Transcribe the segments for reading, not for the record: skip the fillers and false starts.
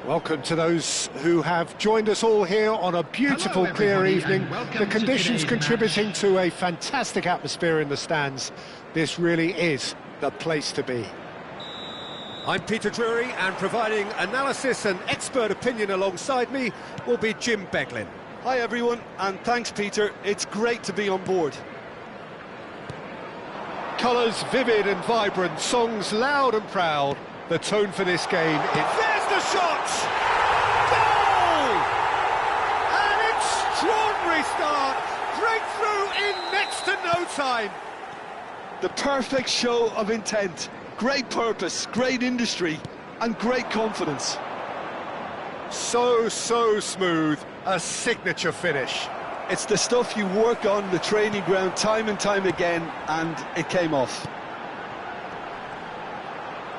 Welcome to those who have joined us all here on a beautiful, clear evening. The conditions contributing to a fantastic atmosphere in the stands. This really is the place to be. I'm Peter Drury, and providing analysis and expert opinion alongside me will be Jim Beglin. Hi everyone, and thanks Peter, it's great to be on board. Colours vivid and vibrant, songs loud and proud. The tone for this game, there's the shot! Goal! An extraordinary start, breakthrough in next to no time. The perfect show of intent, great purpose, great industry, and great confidence. So smooth, a signature finish. It's the stuff you work on the training ground time and time again, and it came off.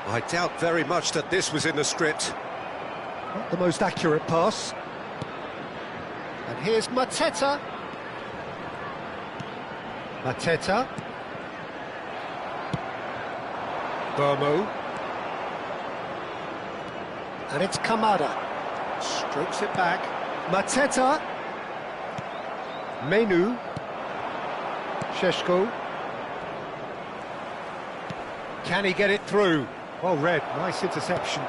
I doubt very much that this was in the script. Not the most accurate pass. And here's Mateta. Burmo. And it's Kamada. Strokes it back. Mateta. Menu. Sheshko. Can he get it through? Well read, nice interception.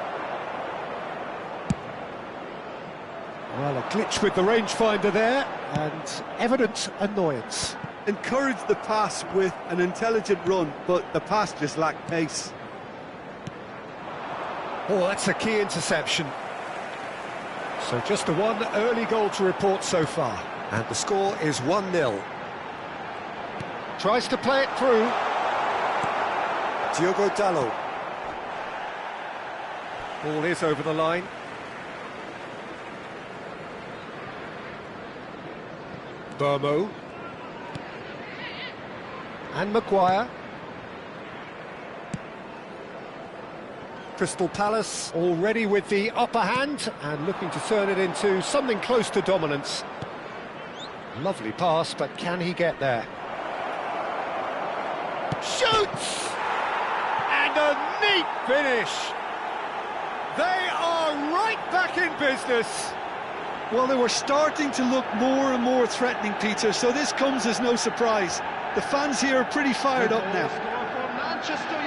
Well, a glitch with the rangefinder there, and evident annoyance. Encouraged the pass with an intelligent run, but the pass just lacked pace. Oh, that's a key interception. So just the one early goal to report so far. And the score is 1-0. Tries to play it through. Diogo Dalot. Ball is over the line. Burmo. And Maguire. Crystal Palace already with the upper hand and looking to turn it into something close to dominance. Lovely pass, but can he get there? Shoots! And a neat finish! They are right back in business. Well, they were starting to look more and more threatening, Peter, so this comes as no surprise. The fans here are pretty fired up now.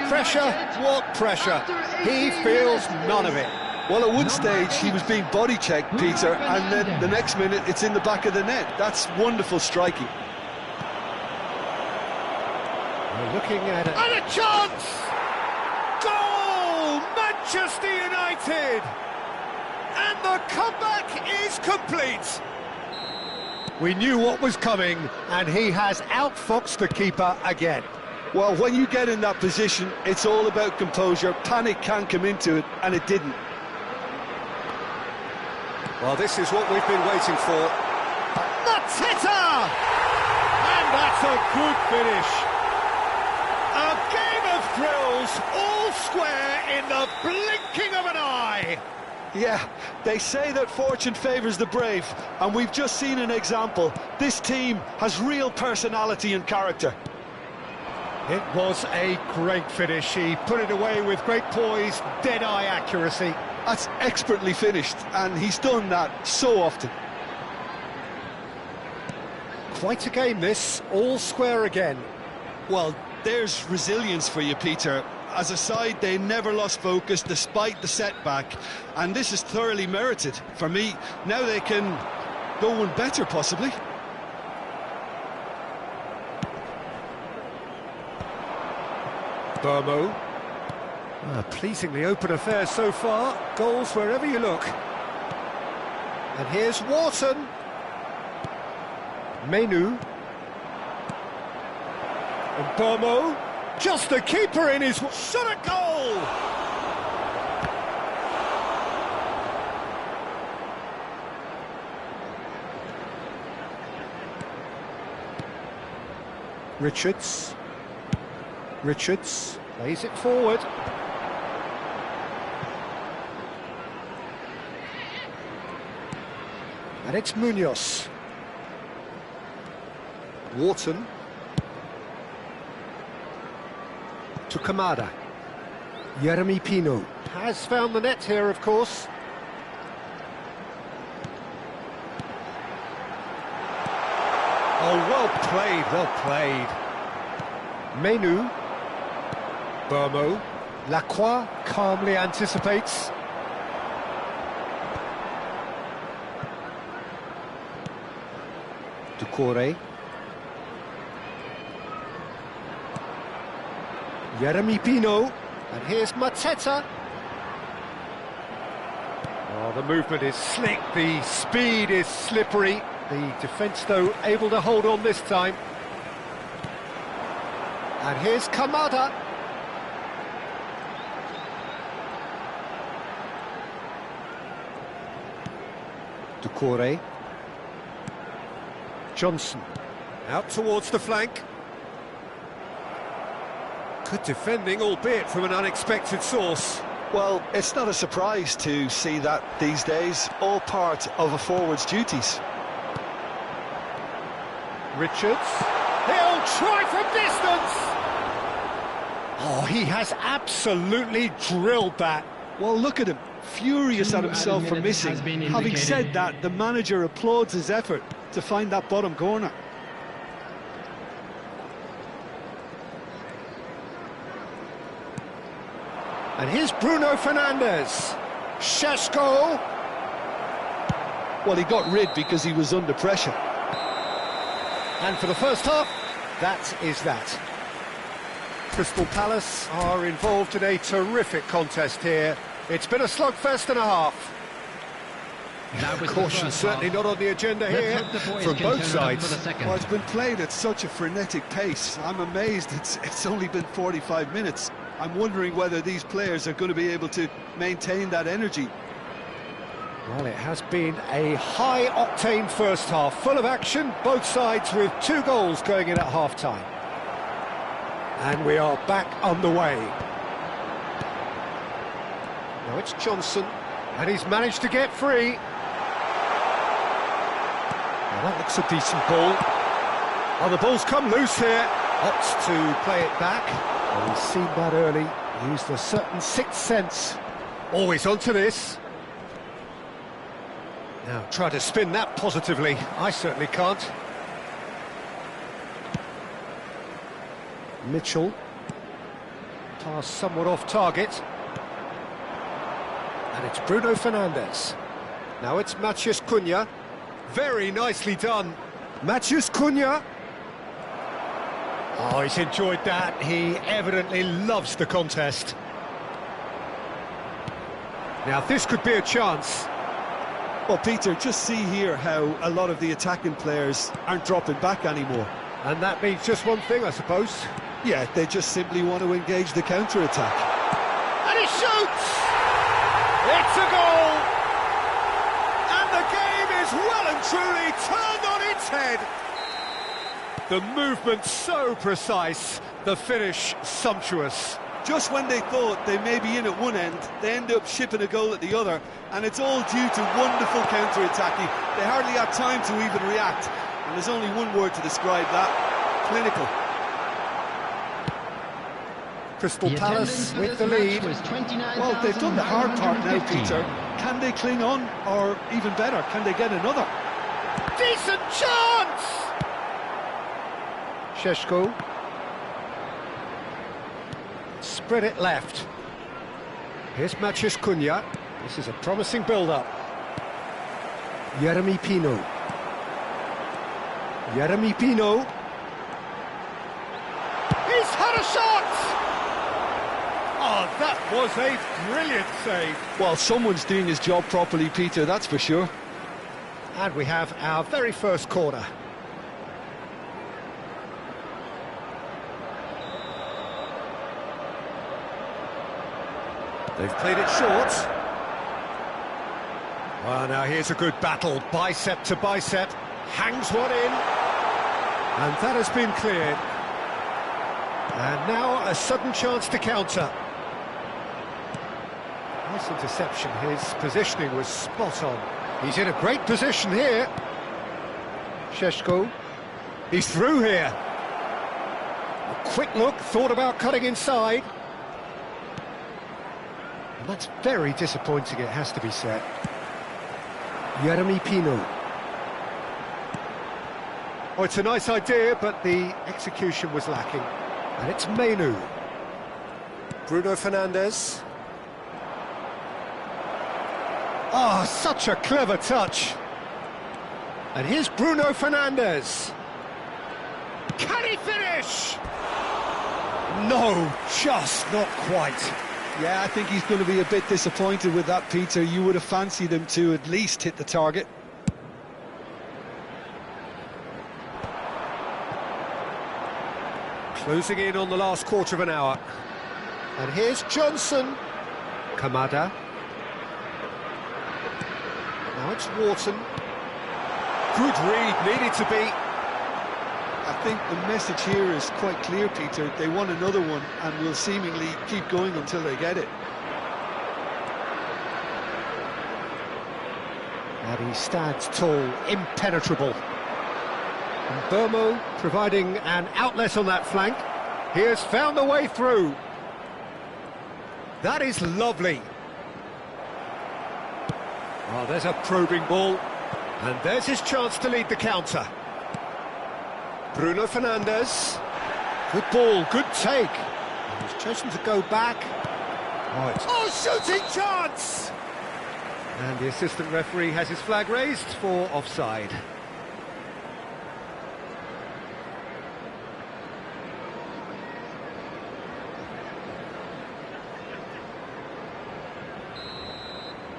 Pressure? What pressure? He feels none of it. Well, at one stage, he was being body-checked, Peter, and then the next minute, it's in the back of the net. That's wonderful striking. We're looking at it. And a chance! Goal! Manchester United! And the comeback is complete. We knew what was coming, and he has outfoxed the keeper again. Well, when you get in that position, it's all about composure. Panic can't come into it, and it didn't. Well, this is what we've been waiting for. Mateta! And that's a good finish. A game of thrills, all square in the blinking of an eye. Yeah, they say that fortune favours the brave, and we've just seen an example. This team has real personality and character. It was a great finish. He put it away with great poise, dead-eye accuracy. That's expertly finished, and he's done that so often. Quite a game this, all square again. Well, there's resilience for you, Peter. As a side, they never lost focus despite the setback, and this is thoroughly merited. For me, now they can go one better, possibly. Burmo. Pleasingly open affair so far. Goals wherever you look. And here's Wharton. Menu. And Burmo. Just the keeper in his... Shot at goal! Richards plays it forward. And it's Munoz. Wharton. To Kamada. Jeremy Pino has found the net here, of course. Oh, well played. Menu. Burmo. Lacroix calmly anticipates. Ducouré. Jeremy Pino. And here's Mateta. Oh, the movement is slick, the speed is slippery. The defence, though, able to hold on this time. And here's Kamada. Ducouré. Johnson. Out towards the flank. Good defending, albeit from an unexpected source. Well, it's not a surprise to see that these days, all part of a forward's duties. Richards. He'll try from distance! Oh, he has absolutely drilled that. Well, look at him, furious at himself for missing. Having said that, the manager applauds his effort to find that bottom corner. And here's Bruno Fernandes. Šeško. Well, he got rid because he was under pressure. And for the first half, that is that. Crystal Palace are involved in a terrific contest here. It's been a slugfest and a half. Caution certainly not on the agenda here from both sides. Well, it's been played at such a frenetic pace. I'm amazed it's only been 45 minutes. I'm wondering whether these players are going to be able to maintain that energy. Well, it has been a high-octane first half, full of action, both sides with 2 goals going in at half-time. And we are back underway. Now it's Johnson, and he's managed to get free. Now that looks a decent ball. Oh, the ball's come loose here. Opts to play it back. Well, he's seen that early, used a certain sixth sense. Always onto this. Now try to spin that positively. I certainly can't. Mitchell. Pass somewhat off target. And it's Bruno Fernandes. Now it's Matheus Cunha. Very nicely done. Matheus Cunha. Oh, he's enjoyed that. He evidently loves the contest. Now, this could be a chance. Well, Peter, just see here how a lot of the attacking players aren't dropping back anymore. And that means just one thing, I suppose. Yeah, they just simply want to engage the counter-attack. And he shoots! It's a goal! And the game is well and truly turned on its its head. The movement so precise, the finish sumptuous. Just when they thought they may be in at one end, they end up shipping a goal at the other, and it's all due to wonderful counter-attacking. They hardly had time to even react, and there's only one word to describe that: clinical. Crystal Palace with the lead. Well, they've done the hard part now, Peter. Can they cling on, or even better, can they get another? Decent chance! Šeško. Spread it left. Here's Matches Cunha. This is a promising build-up. Jeremy Pino. Jeremy Pino. He's had a shot! Oh, that was a brilliant save. Well, someone's doing his job properly, Peter, that's for sure. And we have our very first corner. They've played it short. Well, now here's a good battle, bicep to bicep, hangs one in, and that has been cleared. And now a sudden chance to counter. Nice interception, his positioning was spot on. He's in a great position here. Šeško, he's through here. A quick look, thought about cutting inside. And that's very disappointing, it has to be said. Jeremy Pino. Oh, it's a nice idea, but the execution was lacking. And it's Menu. Bruno Fernandes. Oh, such a clever touch. And here's Bruno Fernandes. Can he finish? No, just not quite. Yeah, I think he's going to be a bit disappointed with that, Peter. You would have fancied him to at least hit the target. Closing in on the last quarter of an hour. And here's Johnson. Kamada. Now it's Wharton. Good read, needed to be. I think the message here is quite clear, Peter. They want another one and will seemingly keep going until they get it. And he stands tall, impenetrable. And Burmo providing an outlet on that flank. He has found the way through. That is lovely. Oh, there's a probing ball. And there's his chance to lead the counter. Bruno Fernandes. Good ball, good take. He's chosen to go back. Oh, shooting chance! And the assistant referee has his flag raised for offside.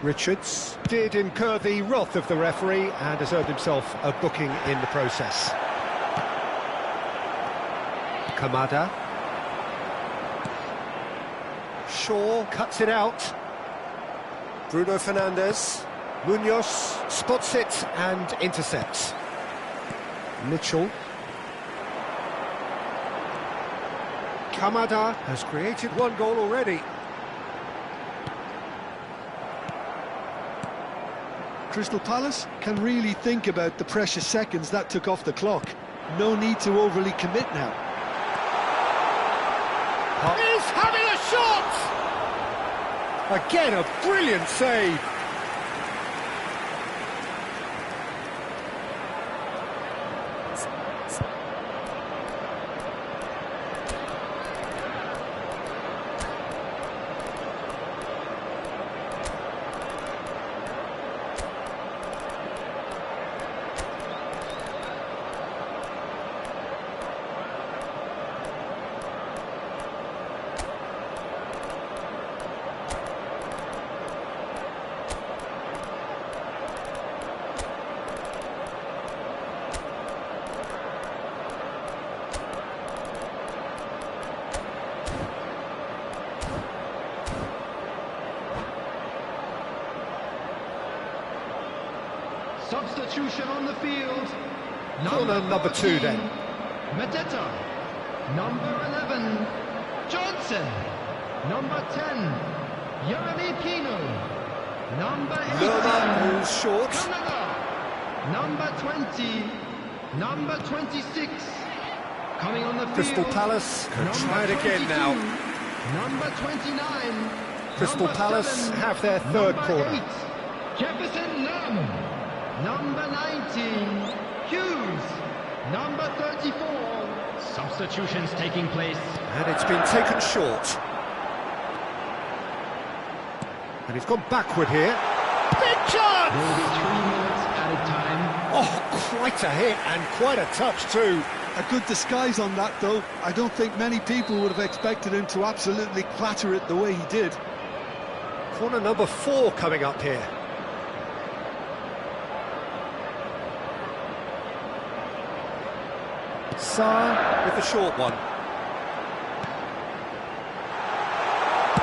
Richards did incur the wrath of the referee and has earned himself a booking in the process. Kamada. Shaw cuts it out. Bruno Fernandes. Munoz spots it and intercepts. Mitchell. Kamada has created one goal already. Crystal Palace can really think about the precious seconds that took off the clock. No need to overly commit now. He's having a shot! Again, a brilliant save. Substitution on the field. Corner number 2 then. Mateta. Number 11, Johnson. Number 10, Yeremy Pino. Number 18, Lerma moves short. Canada. Number 20, number 26. Coming on the field. Crystal Palace can try it again now. Number 29. Crystal number Palace 7, have their third number corner. 8, Jefferson Lam. Number 19, Hughes. Number 34. Substitutions taking place. And it's been taken short. And he's gone backward here. Big chance! There will be 3 minutes added time. Oh, quite a hit and quite a touch too. A good disguise on that, though. I don't think many people would have expected him to absolutely clatter it the way he did. Corner number 4 coming up here. Sarr with the short one.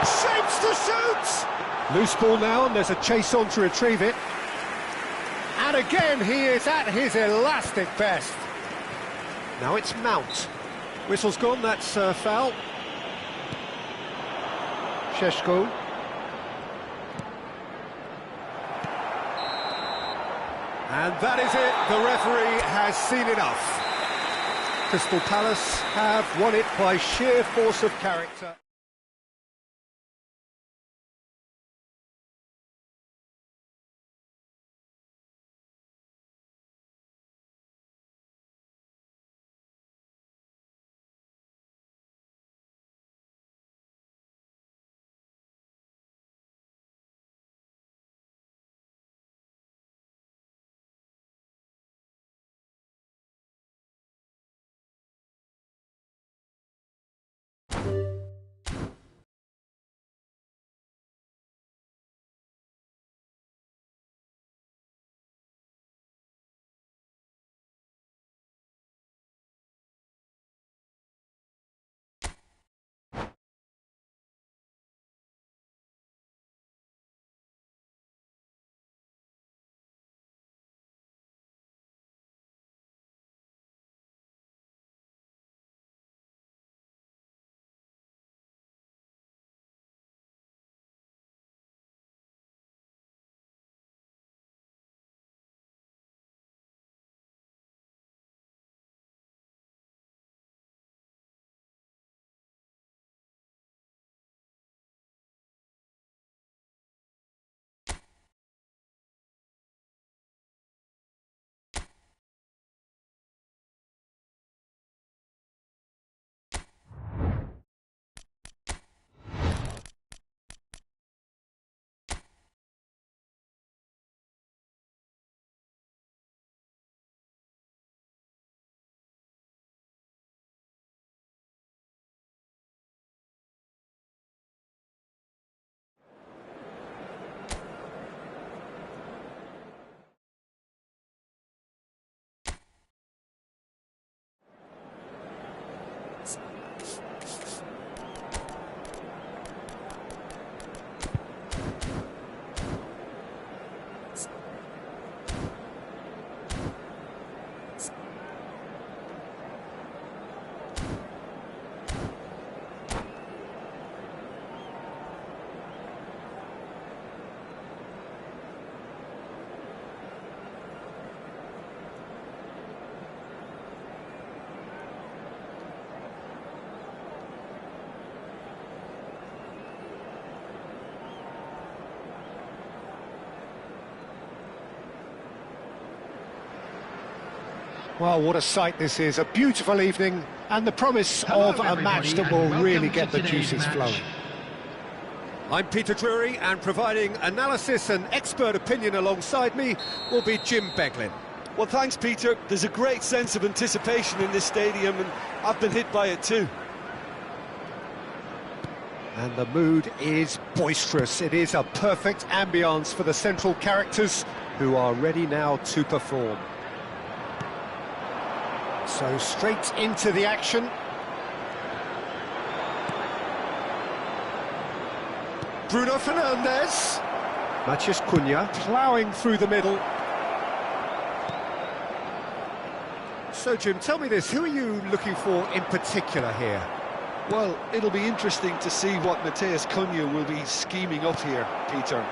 Shapes to shoot! Loose ball now, and there's a chase on to retrieve it. And again, he is at his elastic best. Now it's Mount. Whistle's gone, that's foul. Šeško. And that is it, the referee has seen enough. Crystal Palace have won it by sheer force of character. Well, what a sight this is. A beautiful evening and the promise of a match that will really get the juices flowing. I'm Peter Drury, and providing analysis and expert opinion alongside me will be Jim Beglin. Well, thanks, Peter. There's a great sense of anticipation in this stadium, and I've been hit by it too. And the mood is boisterous. It is a perfect ambience for the central characters who are ready now to perform. So straight into the action. Bruno Fernandes. Matheus Cunha ploughing through the middle. So, Jim, tell me this, who are you looking for in particular here? Well, it'll be interesting to see what Matheus Cunha will be scheming up here, Peter.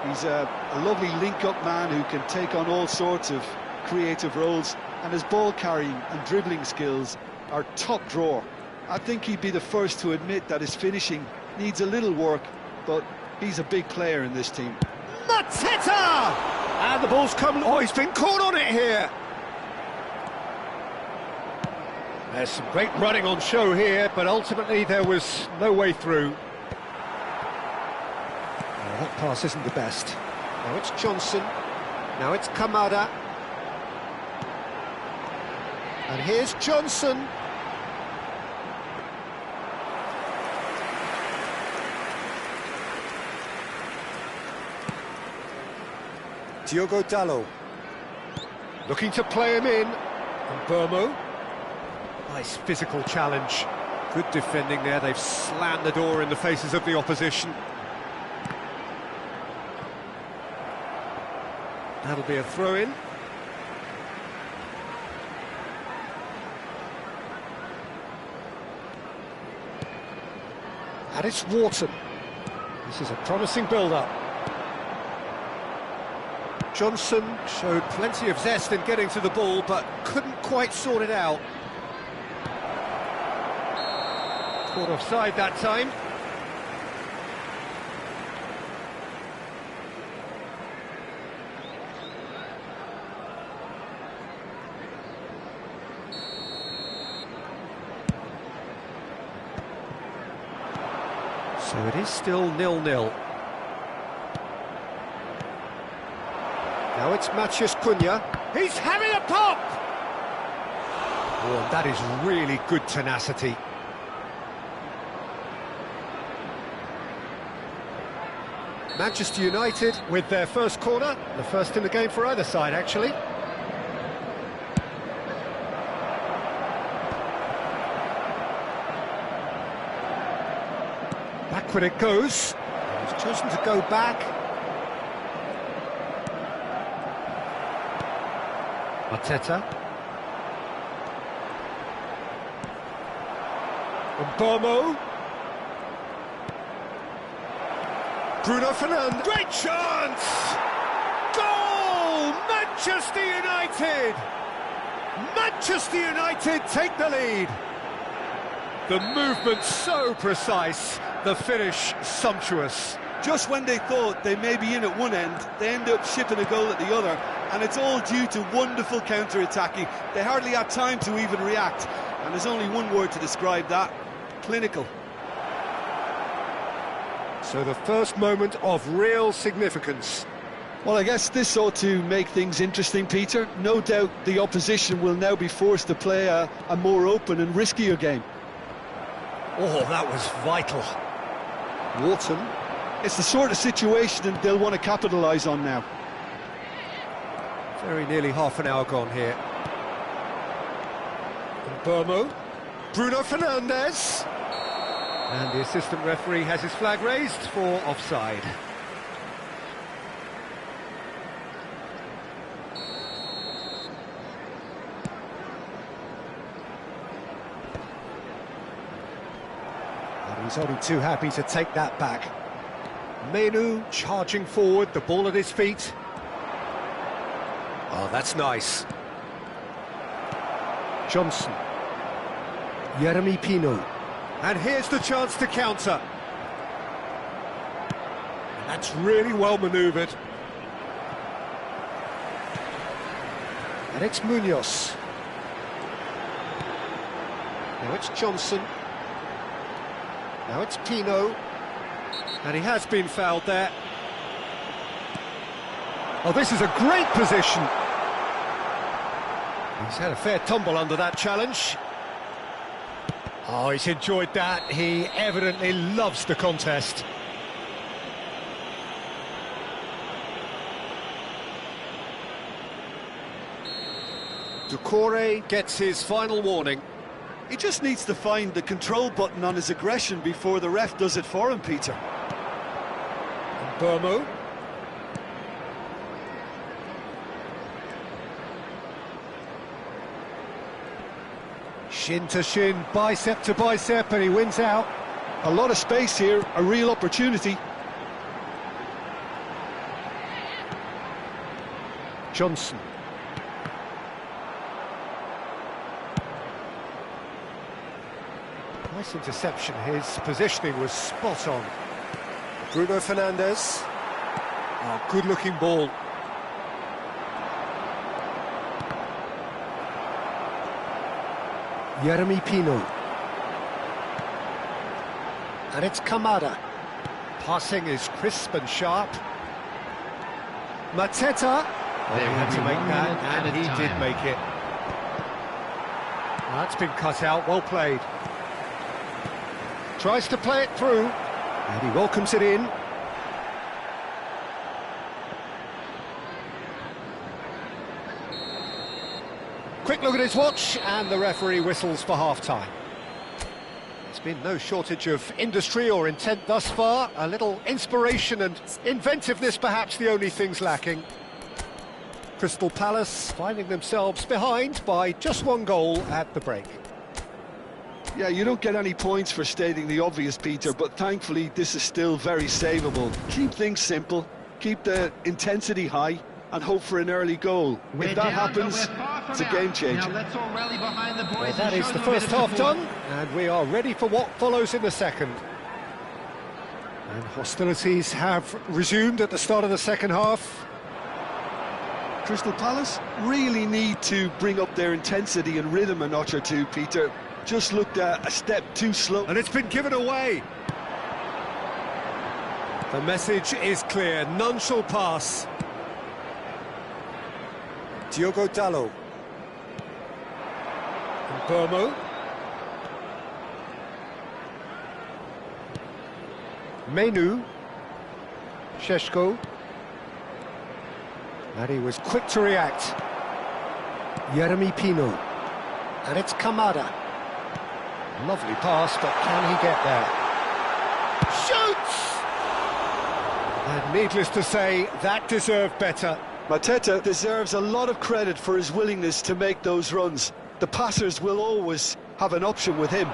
He's a lovely link-up man who can take on all sorts of creative roles, and his ball-carrying and dribbling skills are top drawer. I think he'd be the first to admit that his finishing needs a little work, but he's a big player in this team. Mateta! And the ball's come... Oh, he's been caught on it here! There's some great running on show here, but ultimately there was no way through. Oh, that pass isn't the best. Now it's Johnson. Now it's Kamada. And here's Johnson. Diogo Dalot. Looking to play him in. And Burmo. Nice physical challenge. Good defending there. They've slammed the door in the faces of the opposition. That'll be a throw-in. And it's Wharton. This is a promising build-up. Johnson showed plenty of zest in getting to the ball, but couldn't quite sort it out. Caught offside that time. So it is still 0-0. Now it's Matheus Cunha. He's having a pop! Oh, and that is really good tenacity. Manchester United with their first corner, the first in the game for either side, actually. Backward it goes. He's chosen to go back. Arteta. And Burmo. Bruno Fernandes. Great chance! Goal! Manchester United! Manchester United take the lead. The movement so precise, the finish sumptuous. Just when they thought they may be in at one end, they end up shipping a goal at the other, and it's all due to wonderful counter-attacking. They hardly had time to even react, and there's only one word to describe that: clinical. So the first moment of real significance. Well, I guess this ought to make things interesting, Peter. No doubt the opposition will now be forced to play a more open and riskier game. Oh, that was vital. Wharton. It's the sort of situation they'll want to capitalise on now. Very nearly half an hour gone here. And Burmo. Bruno Fernandes. And the assistant referee has his flag raised for offside. And he's only too happy to take that back. Menu charging forward, the ball at his feet. Oh, that's nice. Johnson. Jeremy Pino. And here's the chance to counter. And that's really well manoeuvred. And it's Munoz. Now it's Johnson. Now it's Pino. And he has been fouled there. Oh, this is a great position. He's had a fair tumble under that challenge. Oh, he's enjoyed that. He evidently loves the contest. Doucouré gets his final warning. He just needs to find the control button on his aggression before the ref does it for him, Peter. And Burmo. Shin to shin, bicep to bicep, and he wins out. A lot of space here, a real opportunity. Johnson. Nice interception, his positioning was spot on. Bruno Fernandes. Oh, good-looking ball. Jeremy Pino. And it's Kamada. Passing is crisp and sharp. Mateta. They had to make that, and he did make it. That's been cut out, well played. Tries to play it through, and he welcomes it in. Quick look at his watch, and the referee whistles for half-time. There's been no shortage of industry or intent thus far. A little inspiration and inventiveness, perhaps the only things lacking. Crystal Palace finding themselves behind by just one goal at the break. Yeah, you don't get any points for stating the obvious, Peter, but thankfully this is still very savable. Keep things simple, keep the intensity high, and hope for an early goal. If that happens, it's a game changer. Now let's all rally behind the boys. Well, that is the first half done, and we are ready for what follows in the second. And hostilities have resumed at the start of the second half. Crystal Palace really need to bring up their intensity and rhythm a notch or two, Peter. Just looked a step too slow. And it's been given away. The message is clear, none shall pass. Diogo Dalot. And Burmo. Menu. Sheshko. And he was quick to react. Jeremy Pino. And it's Kamada. Lovely pass, but can he get there? Shoots! And needless to say, that deserved better. Mateta deserves a lot of credit for his willingness to make those runs. The passers will always have an option with him.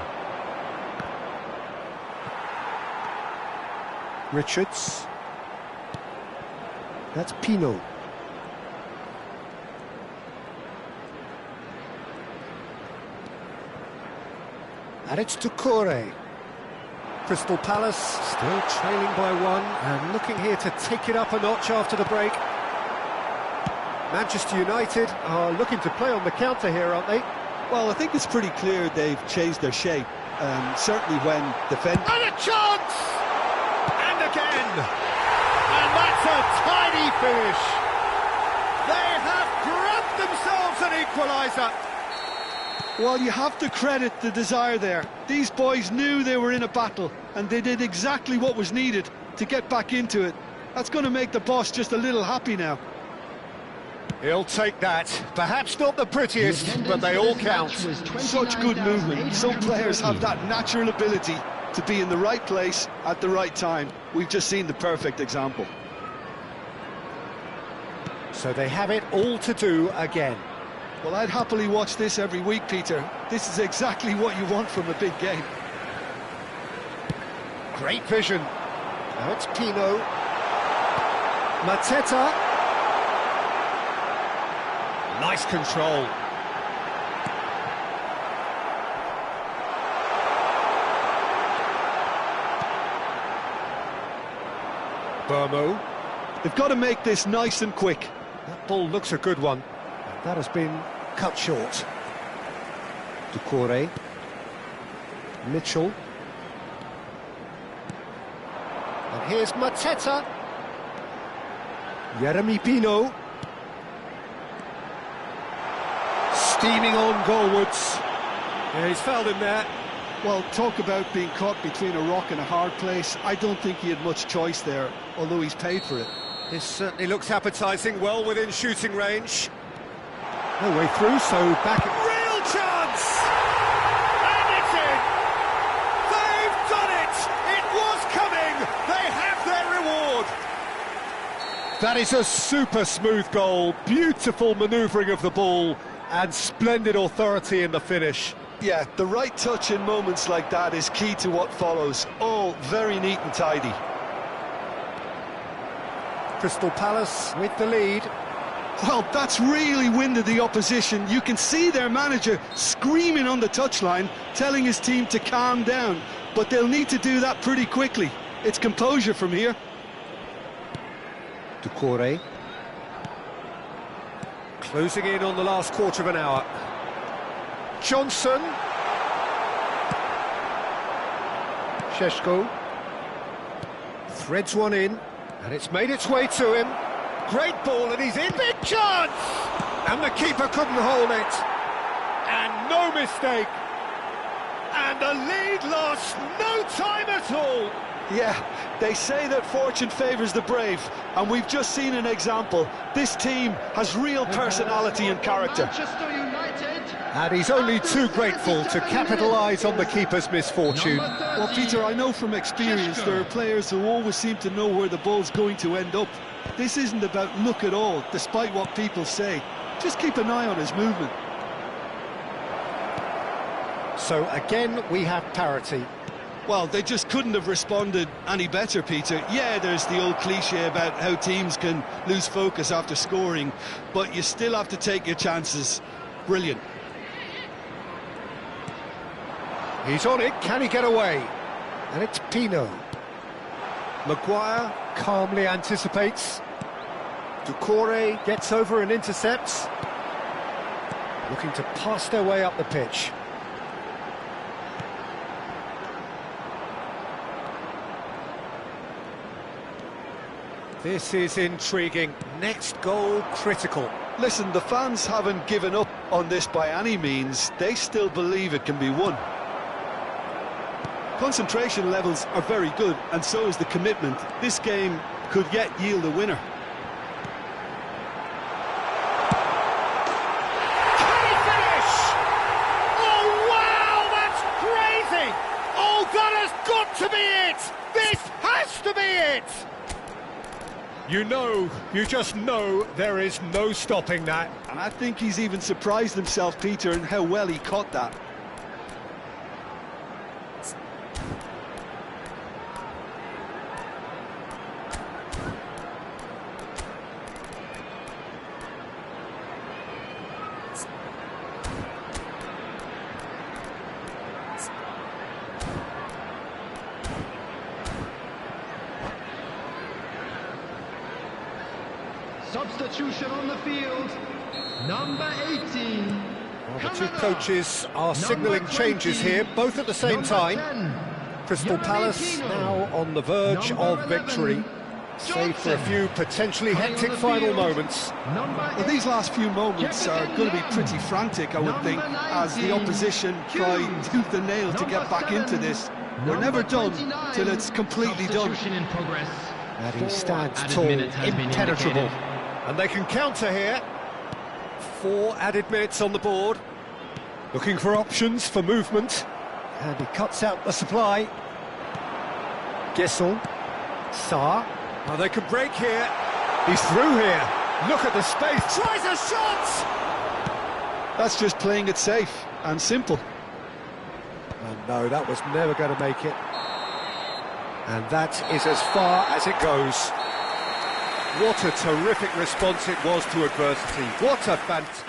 Richards. That's Pino. And it's Doucouré. Crystal Palace still trailing by one and looking here to take it up a notch after the break. Manchester United are looking to play on the counter here, aren't they? Well, I think it's pretty clear they've changed their shape. Certainly when defending. And a chance! And again! And that's a tiny finish! They have grabbed themselves an equaliser! Well, you have to credit the desire there. These boys knew they were in a battle, and they did exactly what was needed to get back into it. That's going to make the boss just a little happy now. He'll take that. Perhaps not the prettiest, but they all count. Such good movement. Some players have that natural ability to be in the right place at the right time. We've just seen the perfect example. So they have it all to do again. Well, I'd happily watch this every week, Peter. This is exactly what you want from a big game. Great vision. Now it's Pino. Mateta. Nice control. Burmo. They've got to make this nice and quick. That ball looks a good one. That has been cut short. Doucouré. Mitchell. And here's Mateta. Jeremy Pino. Steaming on goalwards. Yeah, he's fouled him there. Well, talk about being caught between a rock and a hard place. I don't think he had much choice there, although he's paid for it. This certainly looks appetising, well within shooting range. No way through, so back... Real chance! And it's in! They've done it! It was coming! They have their reward! That is a super smooth goal, beautiful manoeuvring of the ball, and splendid authority in the finish. Yeah, the right touch in moments like that is key to what follows. All very neat and tidy. Crystal Palace with the lead. Well, that's really winded the opposition. You can see their manager screaming on the touchline, telling his team to calm down. But they'll need to do that pretty quickly. It's composure from here. Doucouré. Closing in on the last quarter of an hour. Johnson. Šeško. Threads one in, and it's made its way to him. Great ball, and he's in. Big chance! And the keeper couldn't hold it. And no mistake. And the lead lost no time at all. Yeah, they say that fortune favours the brave, and we've just seen an example. This team has real personality and character. Manchester United. And he's only too grateful to capitalise on the keeper's misfortune. Well, Peter, I know from experience there are players who always seem to know where the ball's going to end up. This isn't about luck at all, despite what people say. Just keep an eye on his movement. So again, we have parity. Well, they just couldn't have responded any better, Peter. Yeah, there's the old cliche about how teams can lose focus after scoring, but you still have to take your chances. Brilliant. He's on it, can he get away? And it's Pino. Maguire calmly anticipates. Doucouré gets over and intercepts. Looking to pass their way up the pitch. This is intriguing. Next goal critical. Listen, the fans haven't given up on this by any means. They still believe it can be won. Concentration levels are very good, and so is the commitment. This game could yet yield a winner. Can he finish? Oh, wow, that's crazy! Oh, that has got to be it! This has to be it! You just know there is no stopping that. And I think he's even surprised himself, Peter, in how well he caught that. Substitution on the field. Number 18. Well, the two coaches are signalling changes here, both at the same time. Crystal Palace now on the verge of victory, save for a few potentially hectic final moments. Well, these last few moments are going to be pretty frantic, I would think, as the opposition try tooth and nail to get back into this. We're never done till it's completely done. And he stands tall, impenetrable. And they can counter here. 4 added minutes on the board. Looking for options for movement. And he cuts out the supply. Gesson. Sarr. Oh, they can break here. He's through here. Look at the space. Tries a shot! That's just playing it safe and simple. And no, that was never going to make it. And that is as far as it goes. What a terrific response it was to adversity. What a fantastic...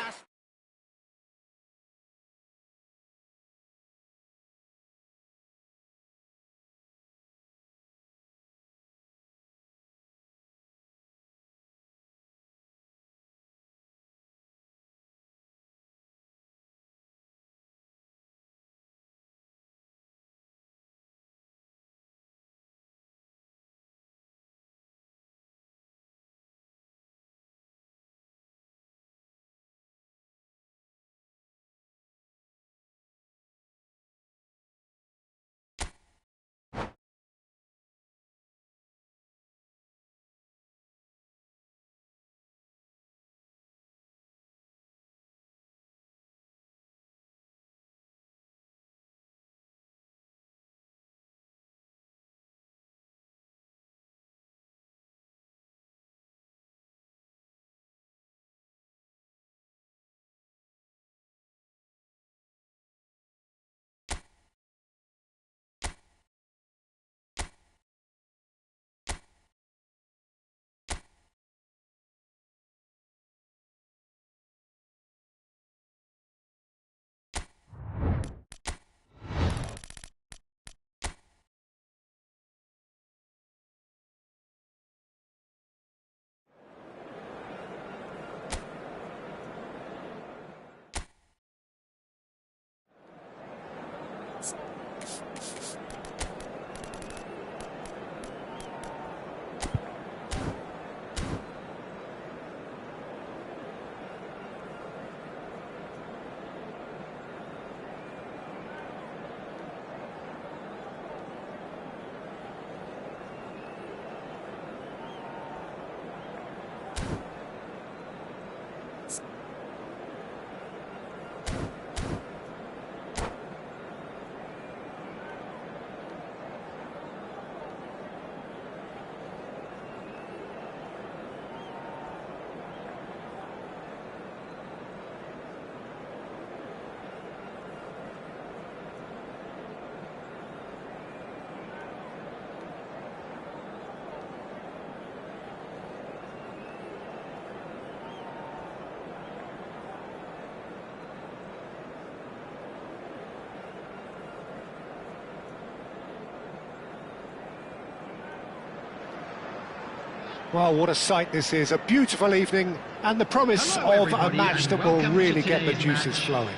Well, what a sight this is, a beautiful evening and the promise of a match that will really get the juices flowing.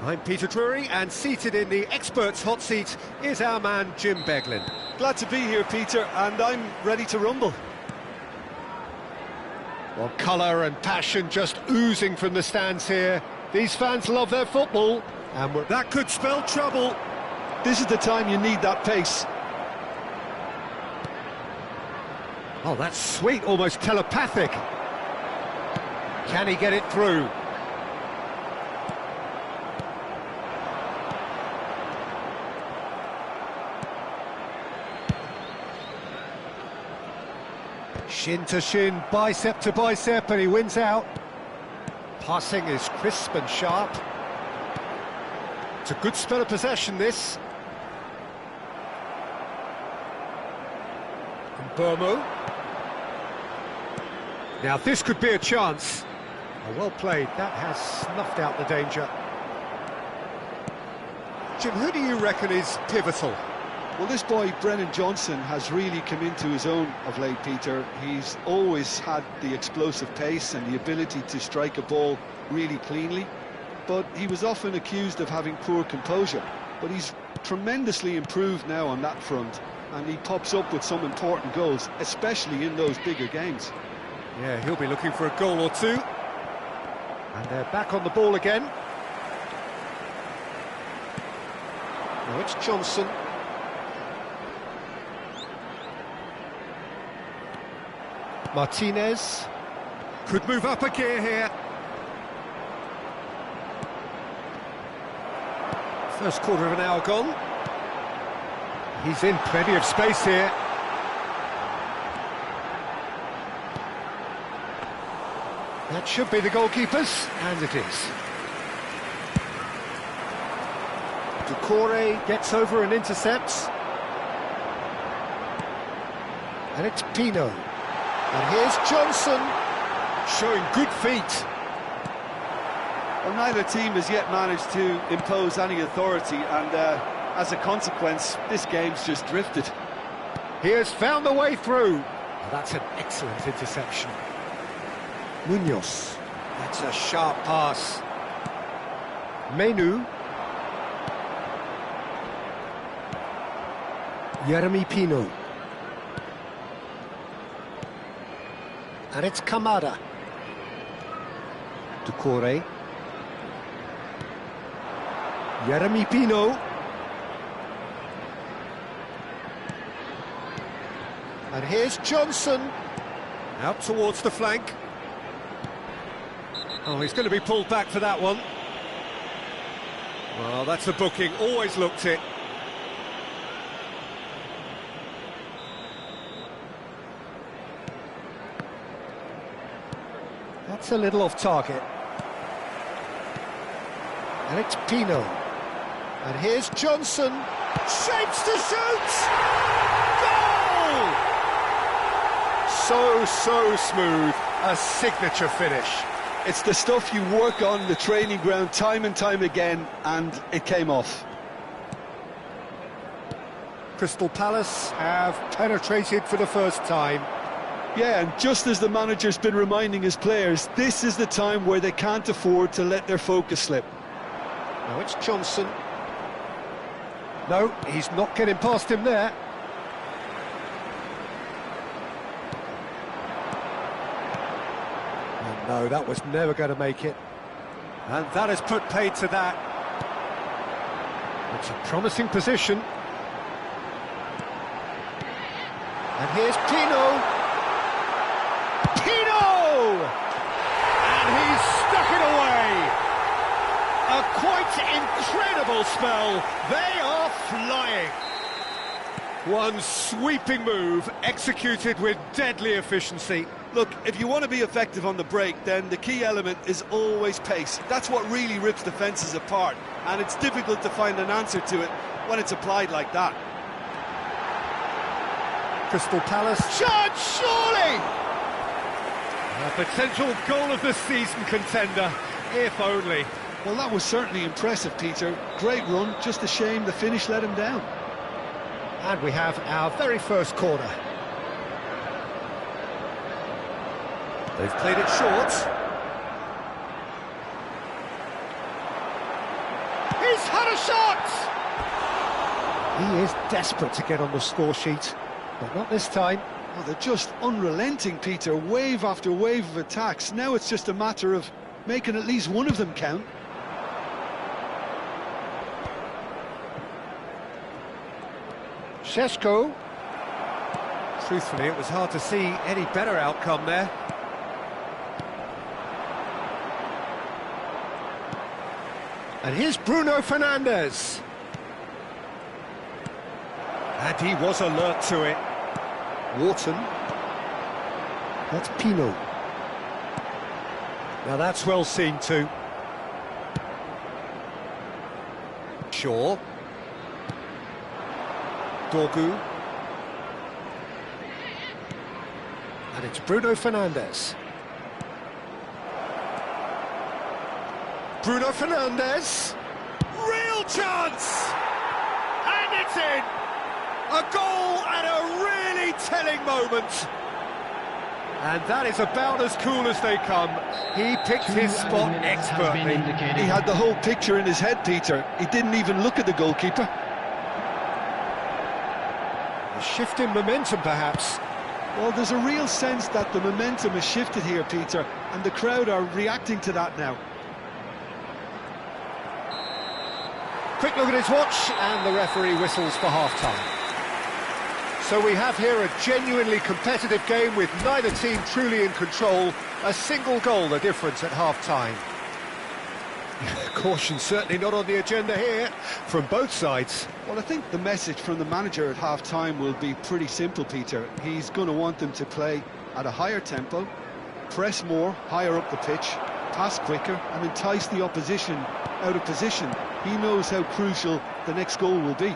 I'm Peter Drury, and seated in the experts' hot seat is our man Jim Beglin. Glad to be here, Peter, and I'm ready to rumble. Well, colour and passion just oozing from the stands here. These fans love their football, and that could spell trouble. This is the time you need that pace. Oh, that's sweet, almost telepathic. Can he get it through? Shin to shin, bicep to bicep, and he wins out. Passing is crisp and sharp. It's a good spell of possession, this. Burmo. Now this could be a chance. Oh, well played, that has snuffed out the danger. Jim, who do you reckon is pivotal? Well, this boy, Brennan Johnson, has really come into his own of late, Peter. He's always had the explosive pace and the ability to strike a ball really cleanly, but he was often accused of having poor composure. But he's tremendously improved now on that front, and he pops up with some important goals, especially in those bigger games. Yeah, he'll be looking for a goal or two. And they're back on the ball again. Now it's Johnson. Martinez. Could move up a gear here. First quarter of an hour gone. He's in plenty of space here. That should be the goalkeepers, and it is. Ducore gets over and intercepts. And it's Pino. And here's Johnson, showing good feet. Well, neither team has yet managed to impose any authority, and as a consequence, this game's just drifted. He has found the way through. Oh, that's an excellent interception. Munoz. That's a sharp pass. Menu. Jeremy Pino. And it's Kamada. Ducore. Jeremy Pino. And here's Johnson. Out towards the flank. Oh, he's going to be pulled back for that one. Well, that's a booking. Always looked it. That's a little off target. And it's Pino. And here's Johnson. Shapes to shoot! Goal! So smooth. A signature finish. It's the stuff you work on the training ground time and time again, and it came off. Crystal Palace have penetrated for the first time. Yeah, and just as the manager's been reminding his players, this is the time where they can't afford to let their focus slip. Now it's Johnson. No, he's not getting past him there. And no, that was never going to make it. And that has put paid to that. It's a promising position. And here's Pino. Pino! And he's stuck it away. A quite incredible spell. They are flying. One sweeping move, executed with deadly efficiency. Look, if you want to be effective on the break, then the key element is always pace. That's what really rips defences apart, and it's difficult to find an answer to it when it's applied like that. Crystal Palace. Shot, surely! A potential goal of the season contender, if only. Well, that was certainly impressive, Peter. Great run, just a shame the finish let him down. And we have our very first corner. They've played it short. He's had a shot! He is desperate to get on the score sheet, but not this time. Oh, they're just unrelenting, Peter. Wave after wave of attacks. Now it's just a matter of making at least one of them count. Šeško. Truthfully, it was hard to see any better outcome there. And here's Bruno Fernandes. And he was alert to it. Wharton. That's Pino. Now that's well seen too. Shaw. Dorgu. And it's Bruno Fernandes. Bruno Fernandes. Real chance! And it's in! A goal at a really telling moment. And that is about as cool as they come. He picked his spot expertly. He had the whole picture in his head, Peter. He didn't even look at the goalkeeper. A shift in momentum, perhaps. Well, there's a real sense that the momentum has shifted here, Peter, and the crowd are reacting to that now. Quick look at his watch, and the referee whistles for half-time. So we have here a genuinely competitive game with neither team truly in control. A single goal the difference at half-time. Caution certainly not on the agenda here from both sides. Well, I think the message from the manager at half-time will be pretty simple, Peter. He's going to want them to play at a higher tempo, press more, higher up the pitch, pass quicker and entice the opposition out of position. He knows how crucial the next goal will be.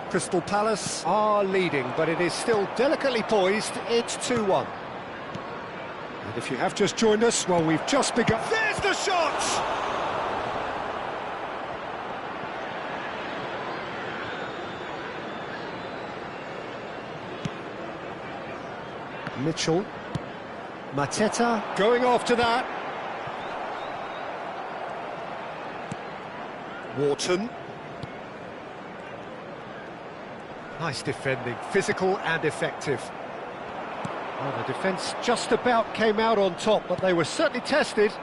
Crystal Palace are leading, but it is still delicately poised. It's 2-1. And if you have just joined us, well, we've just begun. There's the shot! Mitchell. Mateta going after that. Wharton. Nice defending, physical and effective. Well, the defence just about came out on top, but they were certainly tested.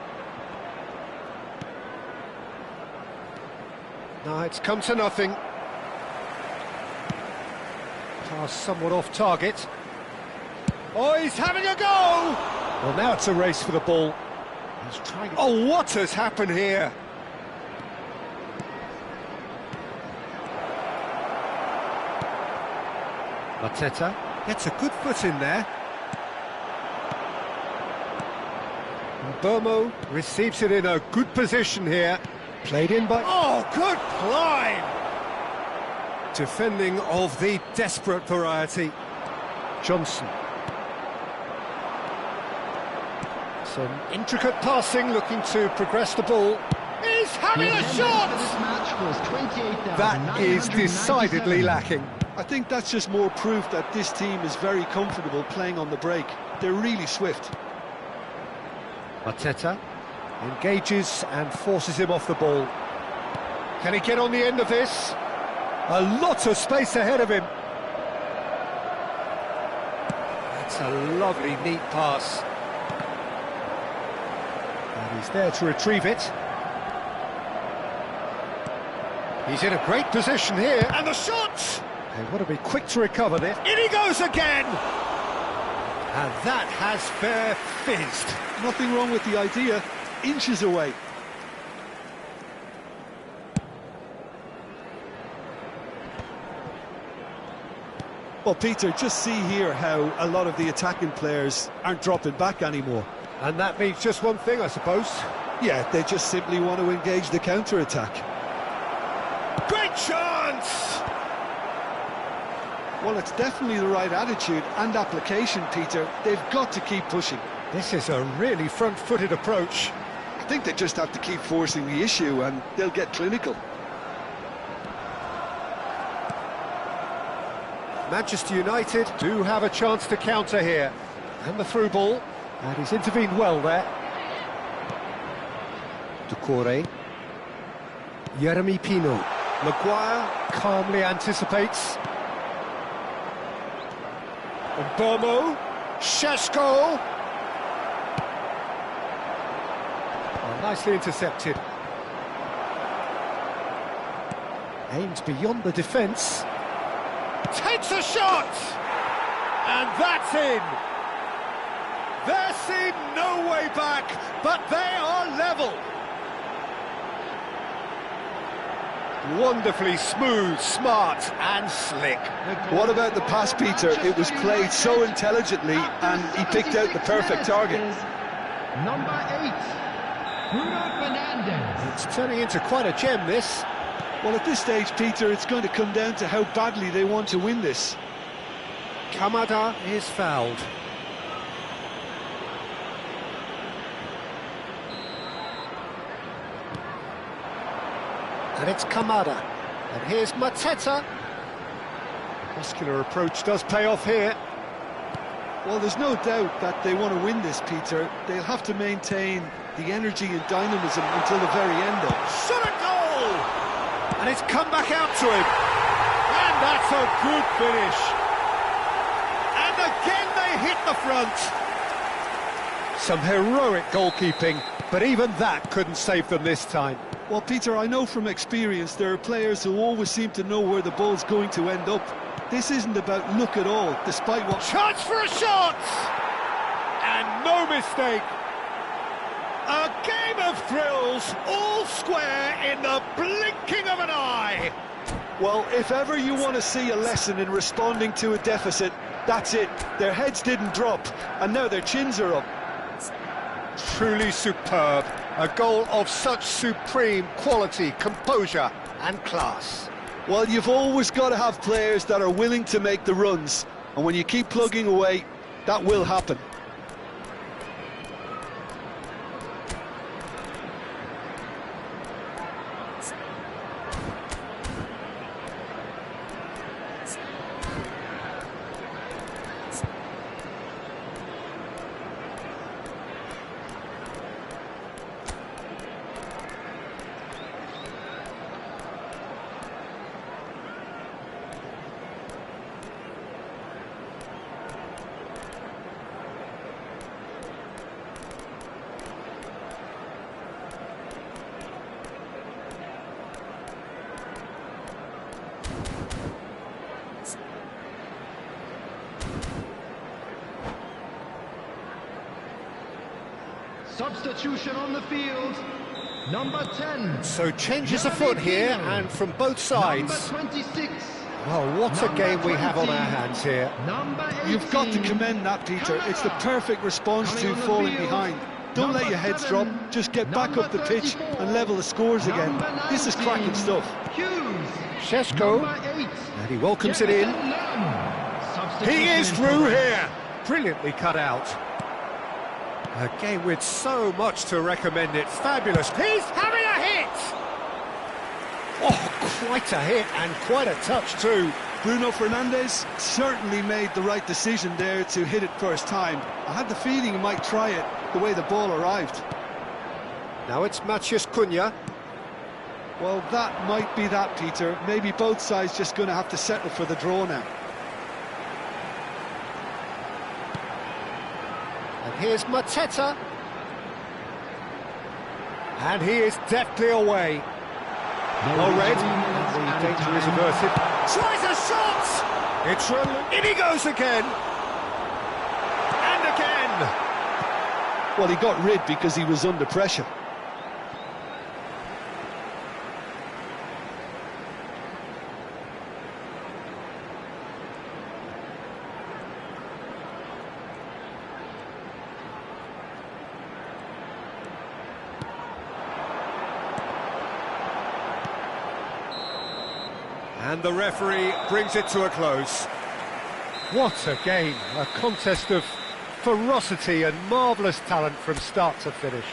No, it's come to nothing. Pass somewhat off target. Oh, he's having a go! Well, now it's a race for the ball. He's trying. Oh, what has happened here? Mateta gets a good foot in there. Burmo receives it in a good position here. Played in by... Oh, good climb! Defending of the desperate variety. Johnson. Some intricate passing, looking to progress the ball. He's having a shot! That is decidedly lacking. I think that's just more proof that this team is very comfortable playing on the break. They're really swift. Mateta engages and forces him off the ball. Can he get on the end of this? A lot of space ahead of him. That's a lovely, neat pass. And he's there to retrieve it. He's in a great position here, and the shot! They want to be quick to recover this. In he goes again! And that has fair fizzed. Nothing wrong with the idea, inches away. Well, Peter, just see here how a lot of the attacking players aren't dropping back anymore. And that means just one thing, I suppose. Yeah, they just simply want to engage the counter-attack. Great chance! Well, it's definitely the right attitude and application, Peter. They've got to keep pushing. This is a really front-footed approach. I think they just have to keep forcing the issue and they'll get clinical. Manchester United do have a chance to counter here. And the through ball. And he's intervened well there. Doucouré. Yeremy Pino. Maguire calmly anticipates. Bomo. Šeško. Oh, nicely intercepted. Aims beyond the defence. Takes a shot! And that's in! There seemed no way back, but they are level. Wonderfully smooth, smart and slick. What about the pass, Peter? It was played so intelligently and he picked out the perfect target. Number 8, Bruno Fernandes. It's turning into quite a gem, this. Well, at this stage, Peter, it's going to come down to how badly they want to win this. Kamada is fouled. And it's Kamada. And here's Mateta. Muscular approach does pay off here. Well, there's no doubt that they want to win this, Peter. They'll have to maintain the energy and dynamism until the very end, though. Shot a goal! And it's come back out to him. And that's a good finish. And again they hit the front. Some heroic goalkeeping, but even that couldn't save them this time. Well, Peter, I know from experience there are players who always seem to know where the ball's going to end up. This isn't about luck at all, despite what... Chance for a shot! And no mistake. A game of thrills, all square in the blinking of an eye. Well, if ever you want to see a lesson in responding to a deficit, that's it. Their heads didn't drop, and now their chins are up. Truly superb. A goal of such supreme quality, composure and class. Well, you've always got to have players that are willing to make the runs, and when you keep plugging away, that will happen. Substitution on the field, number 10. So changes afoot here, and from both sides. Number 26. Well, what a game we have on our hands here. Number 18. You've got to commend that, Peter. It's the perfect response to falling behind. Don't let your heads drop, just get back up the pitch and level the scores again. This is cracking stuff. Šeško, and he welcomes it in. He is through here. Brilliantly cut out. A game with so much to recommend it. Fabulous. He's having a hit! Oh, quite a hit and quite a touch too. Bruno Fernandes certainly made the right decision there to hit it first time. I had the feeling he might try it the way the ball arrived. Now it's Matheus Cunha. Well, that might be that, Peter. Maybe both sides just going to have to settle for the draw now. And here's Mateta. And he is deftly away. Well read. The danger is averted. Tries a shot! It's in he goes again! And again! Well, he got rid because he was under pressure. And the referee brings it to a close. What a game, a contest of ferocity and marvellous talent from start to finish.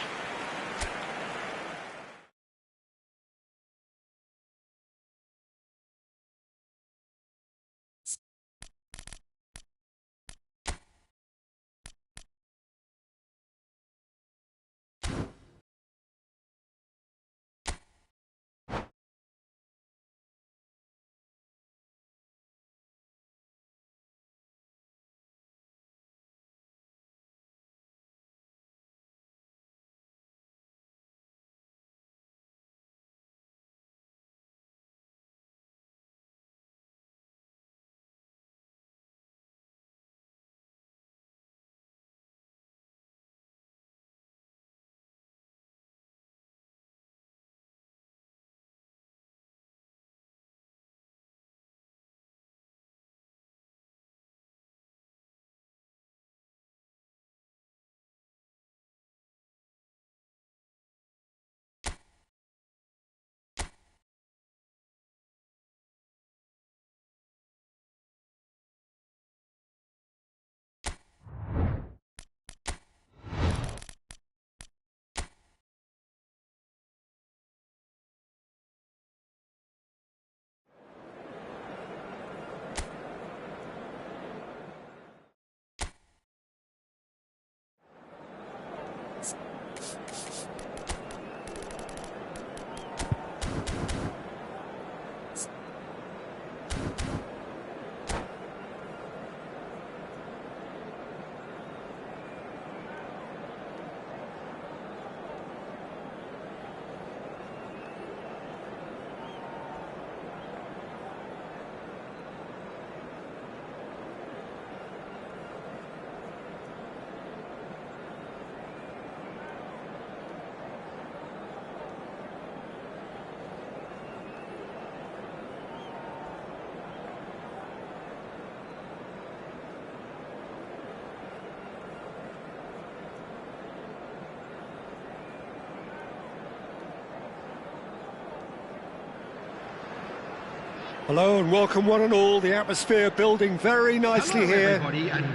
Hello and welcome one and all, the atmosphere building very nicely here.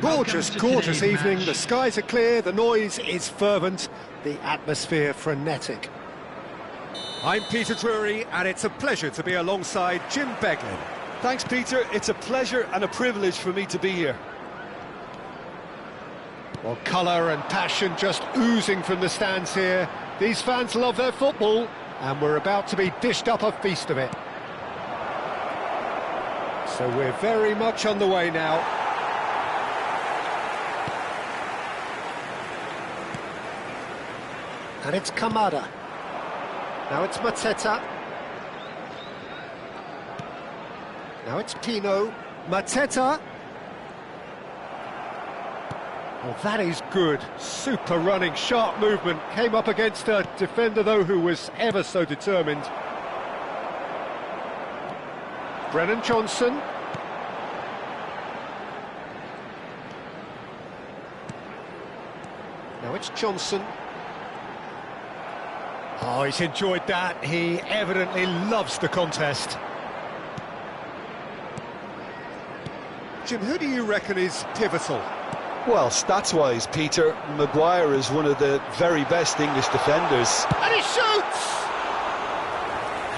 Gorgeous, gorgeous evening, the skies are clear, the noise is fervent, the atmosphere frenetic. I'm Peter Drury and it's a pleasure to be alongside Jim Beglin. Thanks, Peter. It's a pleasure and a privilege for me to be here. Well, colour and passion just oozing from the stands here. These fans love their football and we're about to be dished up a feast of it. So we're very much on the way now. And it's Kamada. Now it's Mateta. Now it's Pino. Mateta. Oh, that is good. Super running, sharp movement. Came up against a defender, though, who was ever so determined. Brennan Johnson. Now it's Johnson. Oh, he's enjoyed that. He evidently loves the contest. Jim, who do you reckon is pivotal? Well, stats-wise, Peter, Maguire is one of the very best English defenders. And he shoots!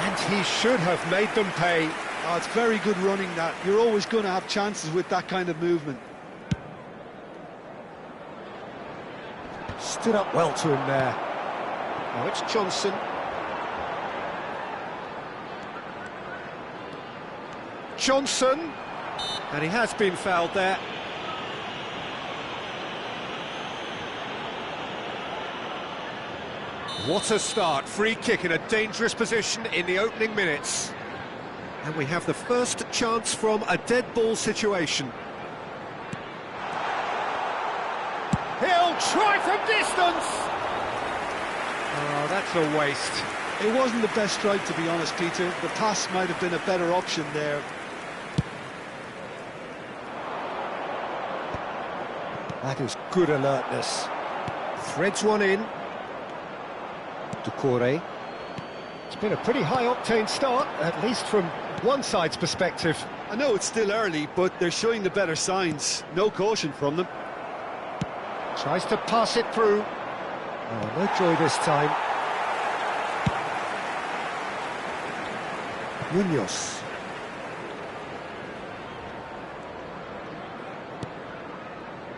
And he should have made them pay. Oh, it's very good running, that. You're always going to have chances with that kind of movement. Stood up well to him there. Now it's Johnson. Johnson, and he has been fouled there. What a start, free kick in a dangerous position in the opening minutes. And we have the first chance from a dead ball situation. He'll try from distance! Oh, that's a waste. It wasn't the best strike, to be honest, Peter. The pass might have been a better option there. That is good alertness. Threads one in. Ducouré. It's been a pretty high-octane start, at least from one side's perspective. I know it's still early, but they're showing the better signs. No caution from them. Tries to pass it through. Oh, no joy this time. Munoz.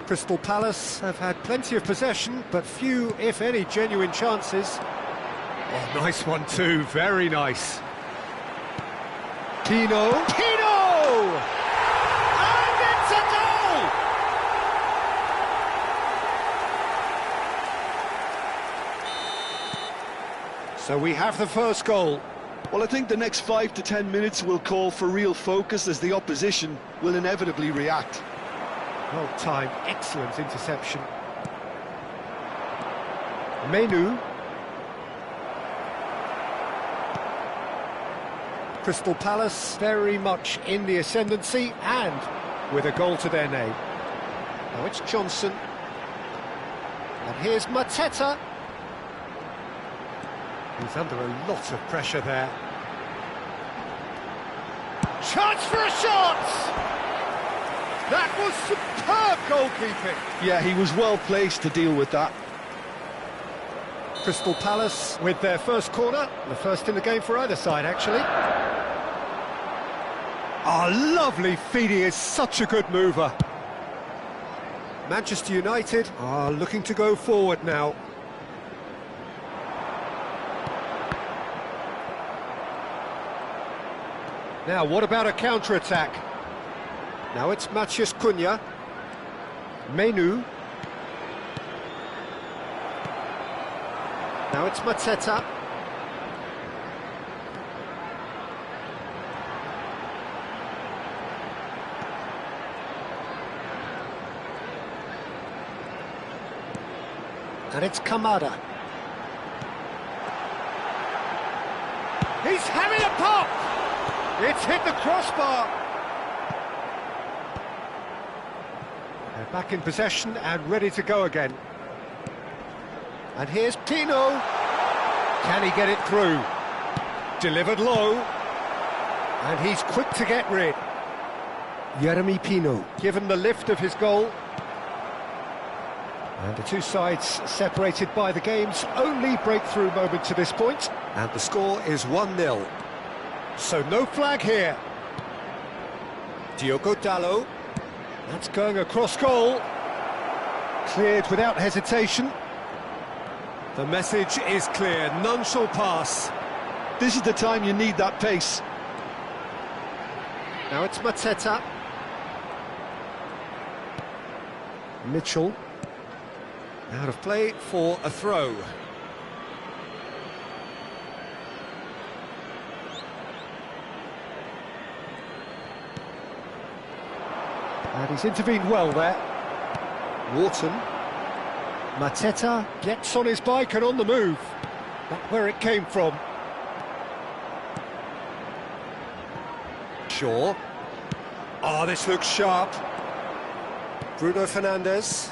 Crystal Palace have had plenty of possession, but few, if any, genuine chances. Oh, nice one too, very nice. Pino! And it's a goal! So we have the first goal. Well, I think the next 5 to 10 minutes will call for real focus as the opposition will inevitably react. Well timed, excellent interception. Menu. Crystal Palace very much in the ascendancy and with a goal to their name. Now it's Johnson. And here's Mateta. He's under a lot of pressure there. Chance for a shot! That was superb goalkeeping. Yeah, he was well placed to deal with that. Crystal Palace with their first corner, the first in the game for either side, actually. Oh, lovely feed, he is such a good mover. Manchester United are looking to go forward now. Now, what about a counter-attack? Now it's Matheus Cunha. Menu. Now it's Mateta. And it's Kamada. He's having a pop! It's hit the crossbar! They're back in possession and ready to go again. And here's Pino. Can he get it through? Delivered low. And he's quick to get rid. Jeremy Pino, given the lift of his goal. And the two sides separated by the game's only breakthrough moment to this point. And the score is 1-0. So no flag here. Diogo Dalot. That's going across goal. Cleared without hesitation. The message is clear, none shall pass. This is the time you need that pace. Now it's Mateta. Mitchell. Out of play for a throw. And he's intervened well there. Wharton. Mateta gets on his bike and on the move. Not where it came from. Shaw. Oh, this looks sharp. Bruno Fernandes.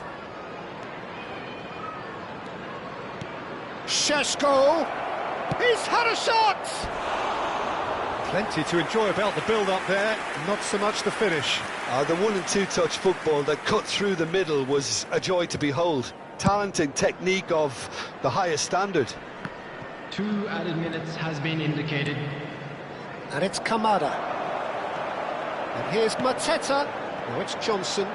Šeško. He's had a shot! Plenty to enjoy about the build-up there, not so much the finish. The 1- and 2-touch football that cut through the middle was a joy to behold. Talent and technique of the highest standard. 2 added minutes has been indicated. And it's Kamada. And here's Mateta. Now it's Johnson.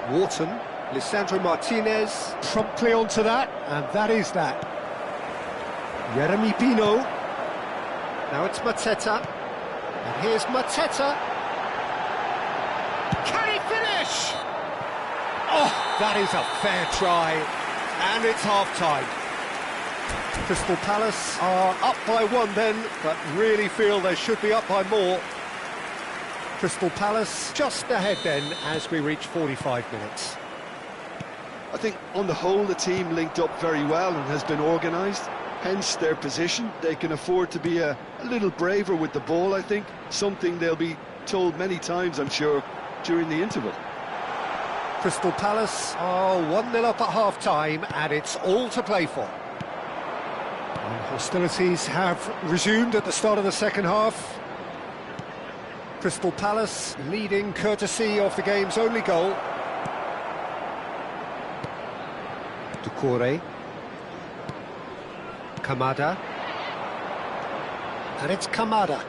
Wharton. Lisandro Martinez. Promptly onto that, and that is that. Jeremy Pino. Now it's Mateta. And here's Mateta. Can he finish? Oh, that is a fair try, and it's half-time. Crystal Palace are up by 1 then, but really feel they should be up by more. Crystal Palace just ahead then as we reach 45 minutes. I think on the whole the team linked up very well and has been organised, hence their position. They can afford to be a little braver with the ball, I think, something they'll be told many times, I'm sure, during the interval. Crystal Palace are 1-0 up at half-time, and it's all to play for. And hostilities have resumed at the start of the second half. Crystal Palace leading courtesy of the game's only goal. Doucouré. Kamada. And it's Kamada.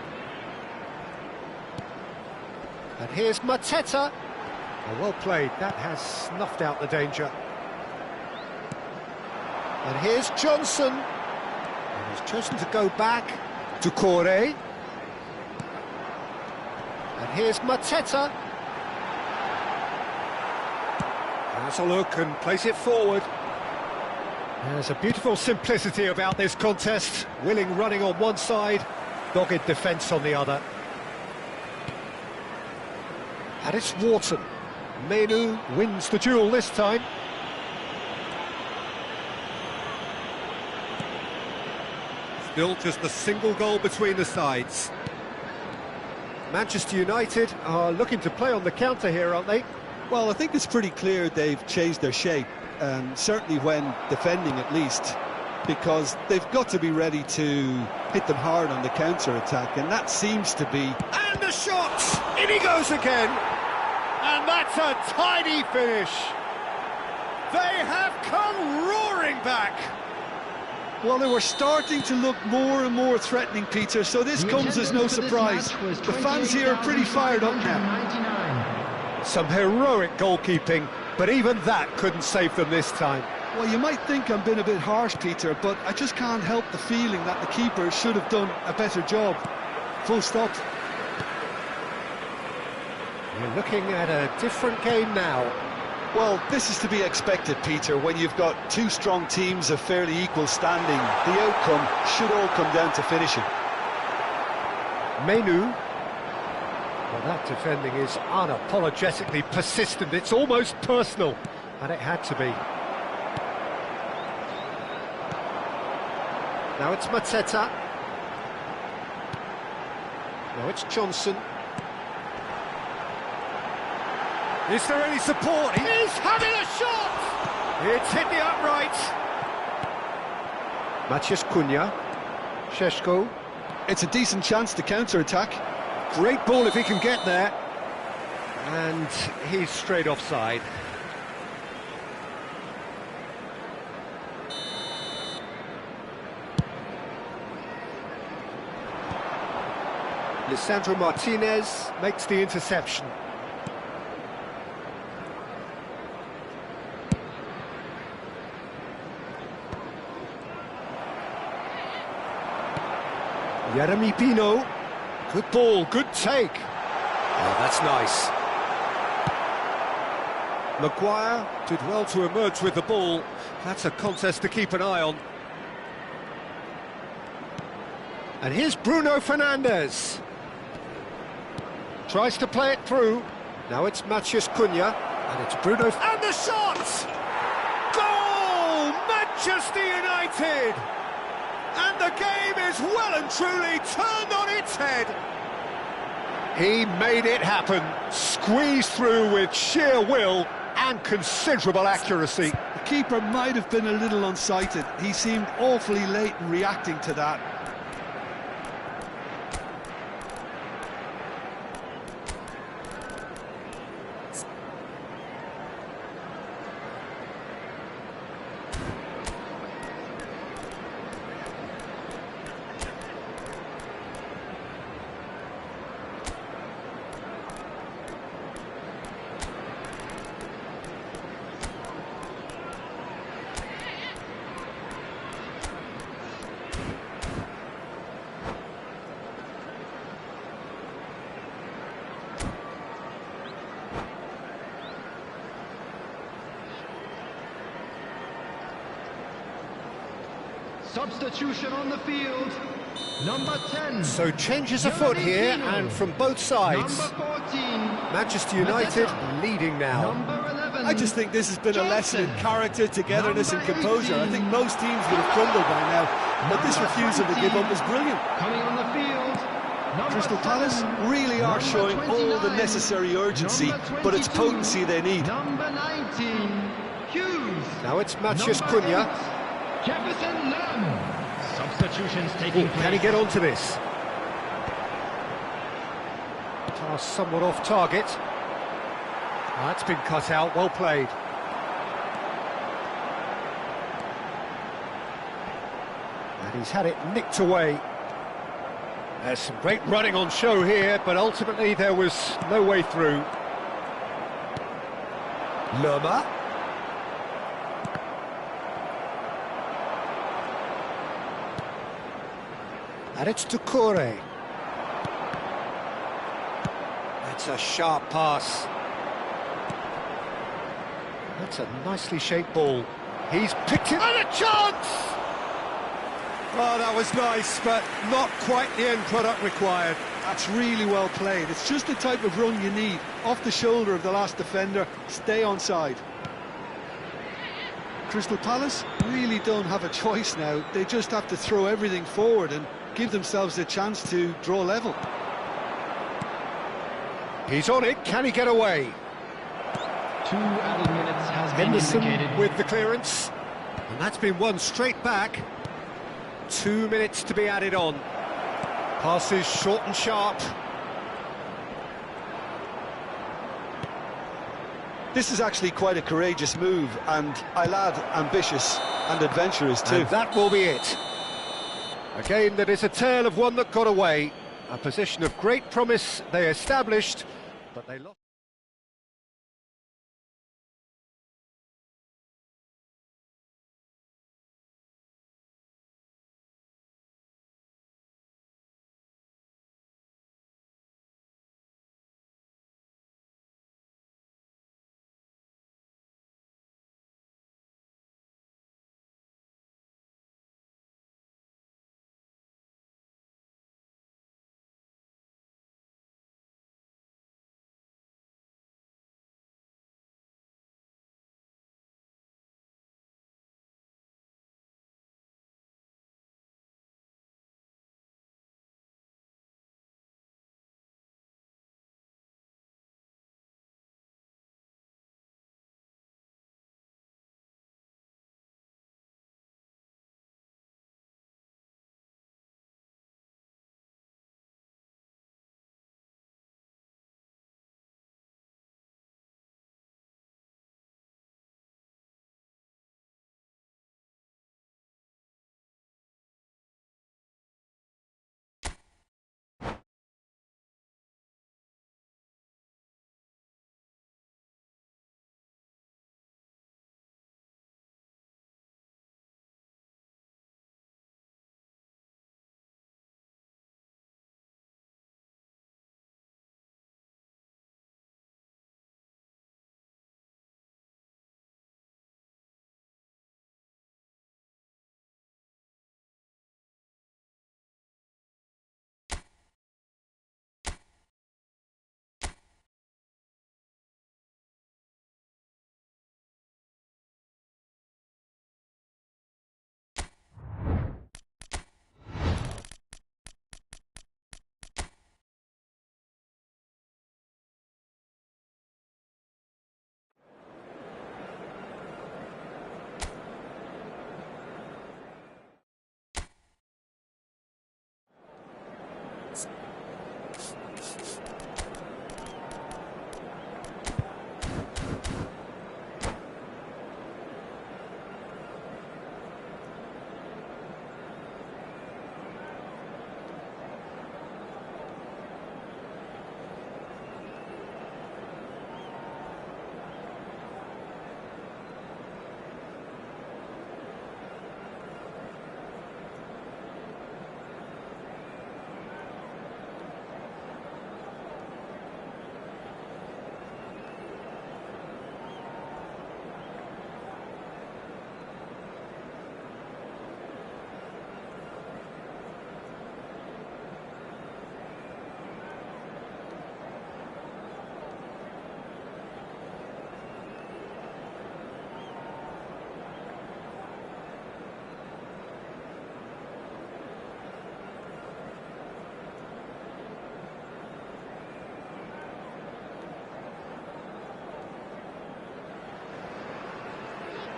And here's Mateta. Oh, well played, that has snuffed out the danger. And here's Johnson. And he's chosen to go back. Doucouré. And here's Mateta. Has a look and plays it forward. There's a beautiful simplicity about this contest. Willing running on one side, dogged defence on the other. And it's Wharton. Menu wins the duel this time. Still just a single goal between the sides. Manchester United are looking to play on the counter here, aren't they? Well, I think it's pretty clear they've changed their shape, certainly when defending at least, because they've got to be ready to hit them hard on the counter-attack, and that seems to be... And the shot! In he goes again! And that's a tidy finish! They have come roaring back! Well, they were starting to look more and more threatening, Peter, so this comes as no surprise. The fans here are pretty fired up now. Some heroic goalkeeping, but even that couldn't save them this time. Well, you might think I'm being a bit harsh, Peter, but I just can't help the feeling that the keeper should have done a better job. Full stop. We're looking at a different game now. Well, this is to be expected, Peter, when you've got two strong teams of fairly equal standing. The outcome should all come down to finishing. Menu. Well, that defending is unapologetically persistent. It's almost personal, and it had to be. Now it's Mateta. Now it's Johnson. Is there any support? He's having a shot! It's hit the upright. Maciej Cunha. Šeško. It's a decent chance to counter-attack. Great ball if he can get there. And he's straight offside. Lisandro Martinez makes the interception. Jeremy Pino. Good ball, good take. Oh, that's nice. Maguire did well to emerge with the ball. That's a contest to keep an eye on. And here's Bruno Fernandes. Tries to play it through. Now it's Maciej Cunha. And it's Bruno... And the shot! Goal! Manchester United! And the game is well and truly turned on its head. He made it happen, squeezed through with sheer will and considerable accuracy. The keeper might have been a little unsighted. He seemed awfully late in reacting to that. Substitution on the field. Number 10. So changes afoot here, and from both sides. Number 14. Manchester United leading now. Number 11. I just think this has been a lesson in Johnson. character, togetherness and Number composure. I 18. think most teams would have crumbled by now, but this Number refusal to give up 20. is brilliant. Coming on the field. Number Crystal 7. Palace really are Number showing all the 29. necessary urgency, Number but it's 22. potency they need. Number 19. Hughes. Now it's Matthias Number Cunha. 8. Jefferson Lamb. Substitutions taking place. Can he get onto this? Pass somewhat off target. That's been cut out, well played. And he's had it nicked away. There's some great running on show here, but ultimately there was no way through. Lerma. And it's Doucouré. That's a sharp pass. That's a nicely shaped ball. He's picked it, and a chance! Oh, that was nice, but not quite the end product required. That's really well played. It's just the type of run you need. Off the shoulder of the last defender, stay onside. Crystal Palace really don't have a choice now. They just have to throw everything forward and give themselves a chance to draw level. He's on it, can he get away? 2 added minutes has been Henderson indicated. with the clearance. And that's been won straight back. 2 minutes to be added on. Passes short and sharp. This is actually quite a courageous move, and I'll add ambitious and adventurous too. And that will be it. A game that is a tale of one that got away. A position of great promise they established, but they lost.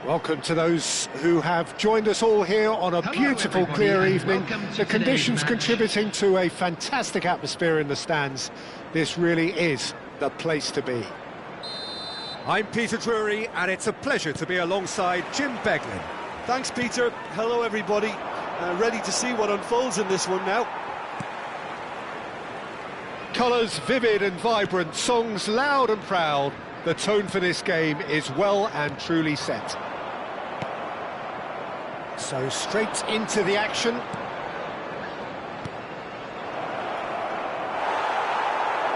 Welcome to those who have joined us all here on a beautiful, clear evening. The conditions contributing to a fantastic atmosphere in the stands. This really is the place to be. I'm Peter Drury, and it's a pleasure to be alongside Jim Beglin. Thanks, Peter. Hello, everybody. Ready to see what unfolds in this one now. Colours vivid and vibrant, songs loud and proud. The tone for this game is well and truly set. So straight into the action.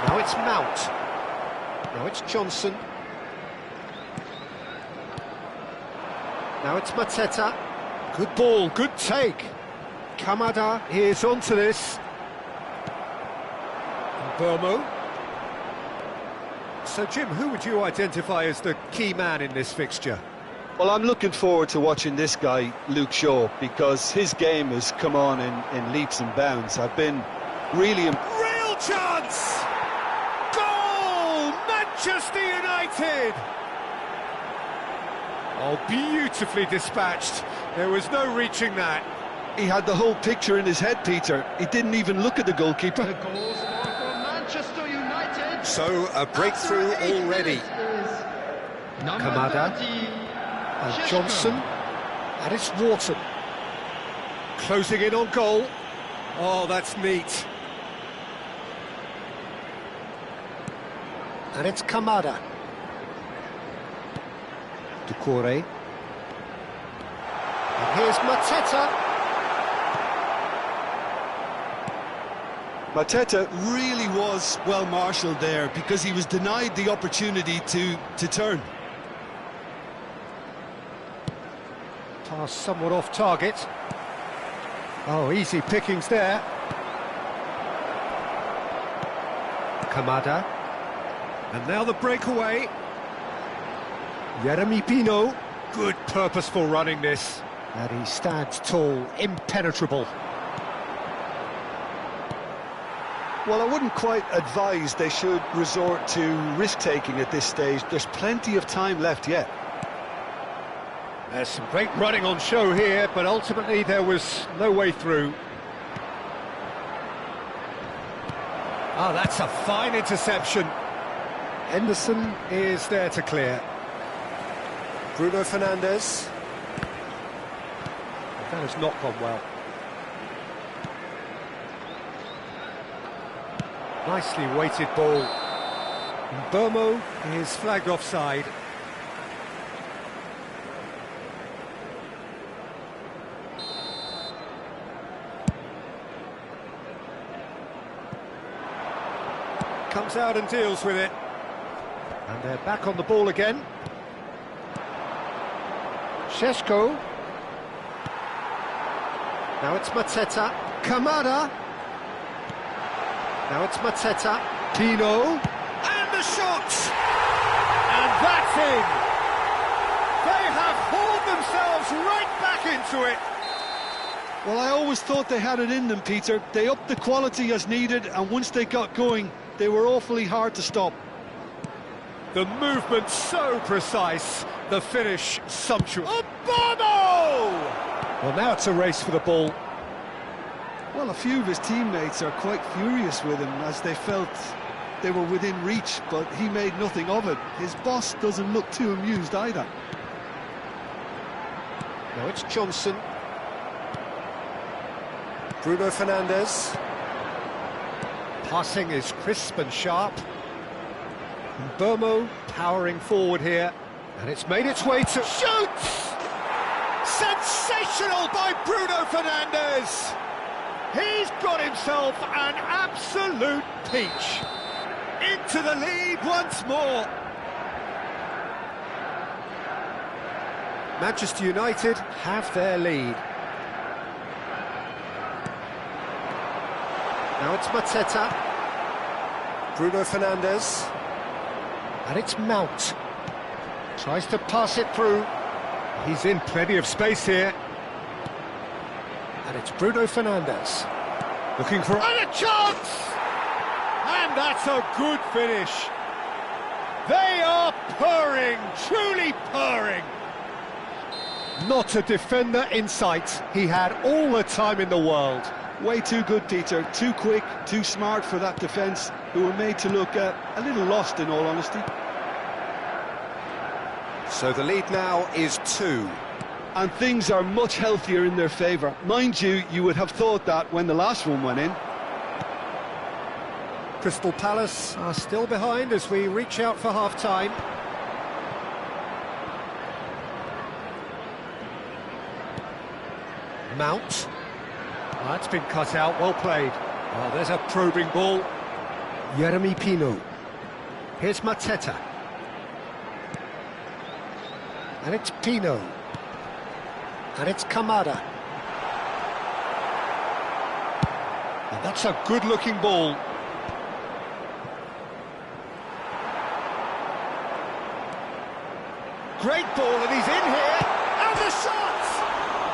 Now it's Mount. Now it's Johnson. Now it's Mateta. Good ball, good take. Kamada is onto this. Burmo. So, Jim, who would you identify as the key man in this fixture? Well, I'm looking forward to watching this guy, Luke Shaw, because his game has come on in leaps and bounds. I've been really... Real chance! Goal! Manchester United! Oh, beautifully dispatched. There was no reaching that. He had the whole picture in his head, Peter. He didn't even look at the goalkeeper. The goals are for Manchester United. So, a breakthrough already. Kamada. And Johnson. And it's Wharton. Closing in on goal. Oh, that's neat. And it's Kamada. Doucouré. And here's Mateta. Mateta really was well marshalled there because he was denied the opportunity to turn. Pass somewhat off target. Oh, easy pickings there. Kamada. And now the breakaway. Yeremy Pino. Good purposeful running this. And he stands tall, impenetrable. Well, I wouldn't quite advise they should resort to risk-taking at this stage. There's plenty of time left yet. There's some great running on show here, but ultimately there was no way through. Oh, that's a fine interception. Henderson is there to clear. Bruno Fernandes. That has not gone well. Nicely weighted ball. And Burmo is flagged offside. Comes out and deals with it. And they're back on the ball again. Šeško. Now it's Mateta. Kamada. Now it's Mateta. Pino. And the shot! And that's in! They have hauled themselves right back into it! Well, I always thought they had it in them, Peter. They upped the quality as needed, and once they got going, they were awfully hard to stop. The movement so precise, the finish sumptuous. Obama! Well, now it's a race for the ball. Well, a few of his teammates are quite furious with him as they felt they were within reach, but he made nothing of it. His boss doesn't look too amused either. Now it's Johnson. Bruno Fernandes. Passing is crisp and sharp. And Burmo powering forward here. And it's made its way to... Shoots! Sensational by Bruno Fernandes! He's got himself an absolute peach. Into the lead once more. Manchester United have their lead. Now it's Mateta. Bruno Fernandes. And it's Mount. Tries to pass it through. He's in plenty of space here. And it's Bruno Fernandes. Looking for... And a chance! And that's a good finish. They are purring, truly purring. Not a defender in sight. He had all the time in the world. Way too good, Peter. Too quick, too smart for that defence, who were made to look a little lost, in all honesty. So the lead now is 2. And things are much healthier in their favour. Mind you, you would have thought that when the last one went in. Crystal Palace are still behind as we reach out for half-time. Mount. That's been cut out, well played. Oh, there's a probing ball. Jeremy Pino. Here's Mateta. And it's Pino. And it's Kamada. And that's a good-looking ball. Great ball, and he's in here. And the shot!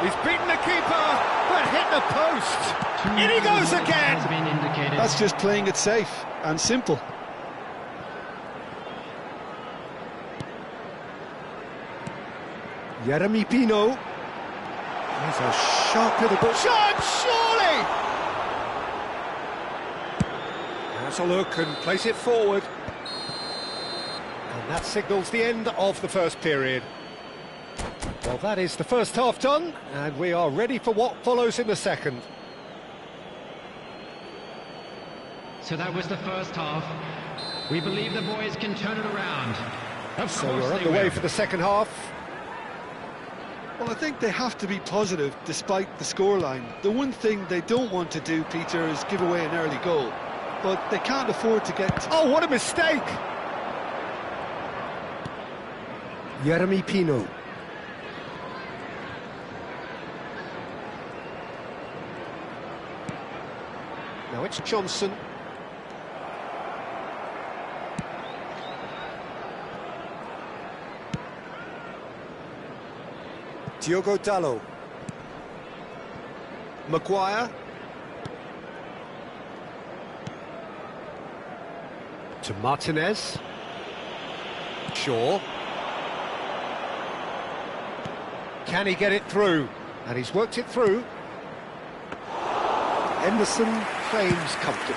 He's beaten the keeper, but hit the post. In he goes again. That's just playing it safe and simple. Jeremy Pino. Here's a sharp little ball. Shot, surely! Has a look and place it forward. And that signals the end of the first period. Well, that is the first half done, and we are ready for what follows in the second. So that was the first half. We believe the boys can turn it around. So we're underway for the second half. Well, I think they have to be positive despite the scoreline. The one thing they don't want to do, Peter, is give away an early goal. But they can't afford to get... Oh, what a mistake! Jeremy Pino. Now it's Johnson. Diogo Dalot. Maguire. To Martinez. Shaw. Can he get it through? And he's worked it through. Henderson claims comfortably.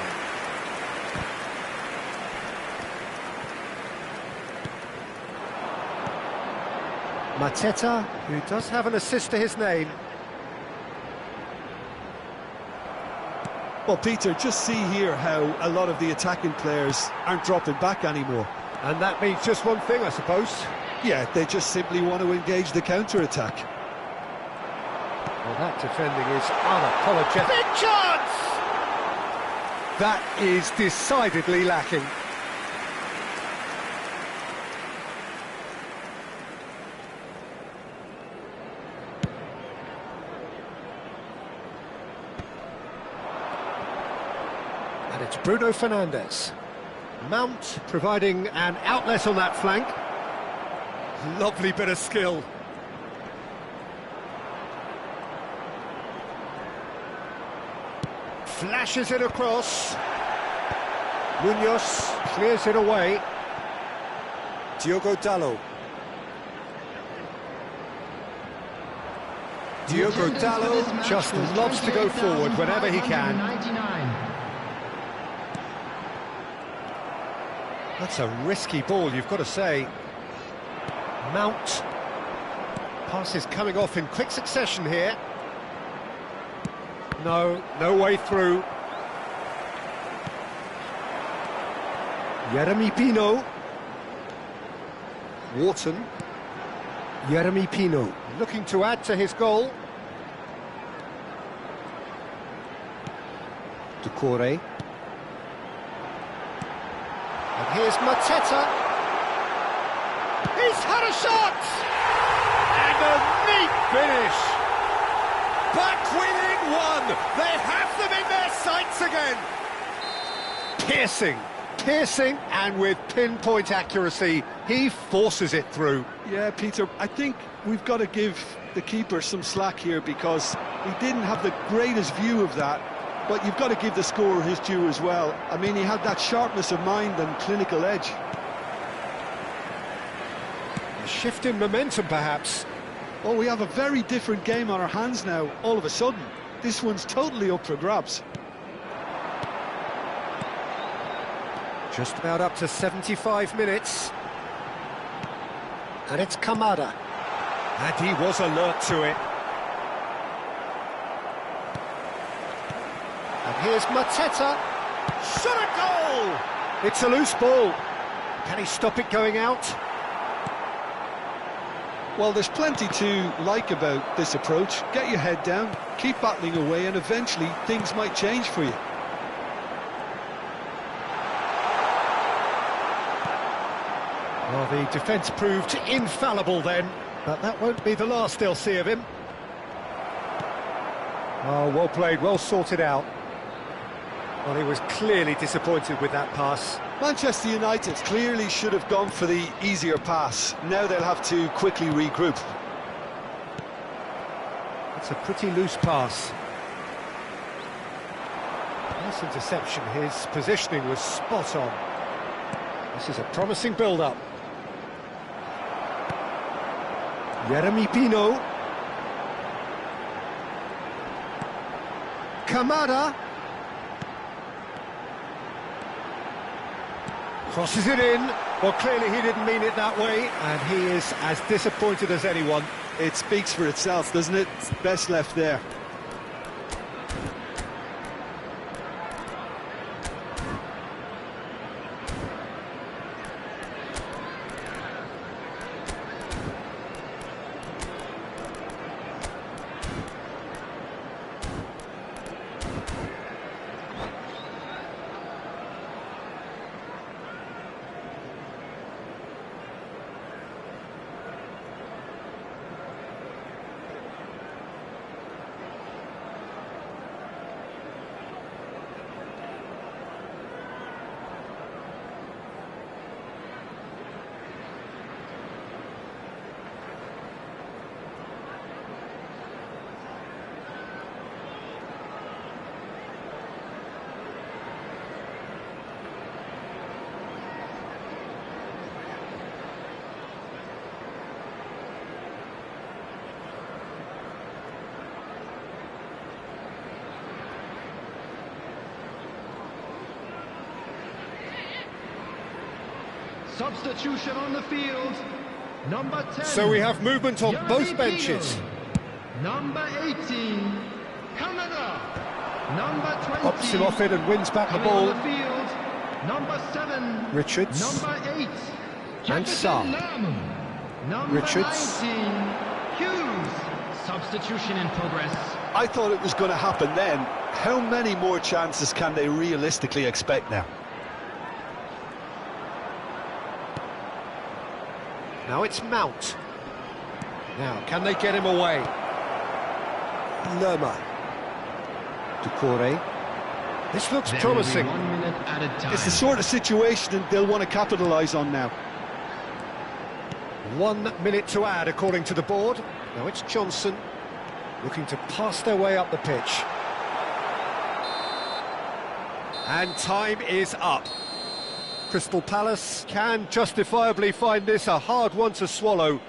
Mateta, who does have an assist to his name. Well, Peter, just see here how a lot of the attacking players aren't dropping back anymore. And that means just one thing, I suppose. Yeah, they just simply want to engage the counter-attack. Well, that defending is unapologetic. Big chance! That is decidedly lacking. And it's Bruno Fernandes. Mount providing an outlet on that flank. Lovely bit of skill. Flashes it across. Munoz clears it away. Diogo Dalot. Diogo Dalot just loves to go forward whenever he can. That's a risky ball, you've got to say. Mount. Passes coming off in quick succession here. No way through. Jeremy Pino. Wharton. Jeremy Pino looking to add to his goal. Decore. And here's Mateta. He's had a shot! And a neat finish. Back within one. They have them in their sights again. Piercing, and with pinpoint accuracy, he forces it through. Yeah, Peter, I think we've got to give the keeper some slack here because he didn't have the greatest view of that, but you've got to give the scorer his due as well. I mean, he had that sharpness of mind and clinical edge. A shift in momentum, perhaps. Well, we have a very different game on our hands now, all of a sudden. This one's totally up for grabs. Just about up to 75 minutes. And it's Kamada. And he was alert to it. And here's Mateta. Shot a goal! It's a loose ball. Can he stop it going out? Well, there's plenty to like about this approach. Get your head down, keep battling away, and eventually things might change for you. Well, the defence proved infallible then, but that won't be the last they'll see of him. Oh, well played, well sorted out. Well, he was clearly disappointed with that pass. Manchester United clearly should have gone for the easier pass. Now they'll have to quickly regroup. It's a pretty loose pass. Nice interception, his positioning was spot on. This is a promising build-up. Jeremy Pino. Kamada. Crosses it in. Well, clearly he didn't mean it that way, and he is as disappointed as anyone. It speaks for itself, doesn't it? It's best left there. Substitution on the field. Number 10. So we have movement on both benches. Number 18, Canada. Number 20. Pops him off it and wins back the Coming ball. on the field. Number 7. Richards. Number 8. And Sarr. Number Richards. 19, Hughes. Substitution in progress. I thought it was going to happen then. How many more chances can they realistically expect now? Now it's Mount. Now, can they get him away? Lerma. Doucouré. This looks There promising. will be 1 minute at a time. It's the sort of situation they'll want to capitalise on now. 1 minute to add, according to the board. Now it's Johnson, looking to pass their way up the pitch. And time is up. Crystal Palace can justifiably find this a hard one to swallow.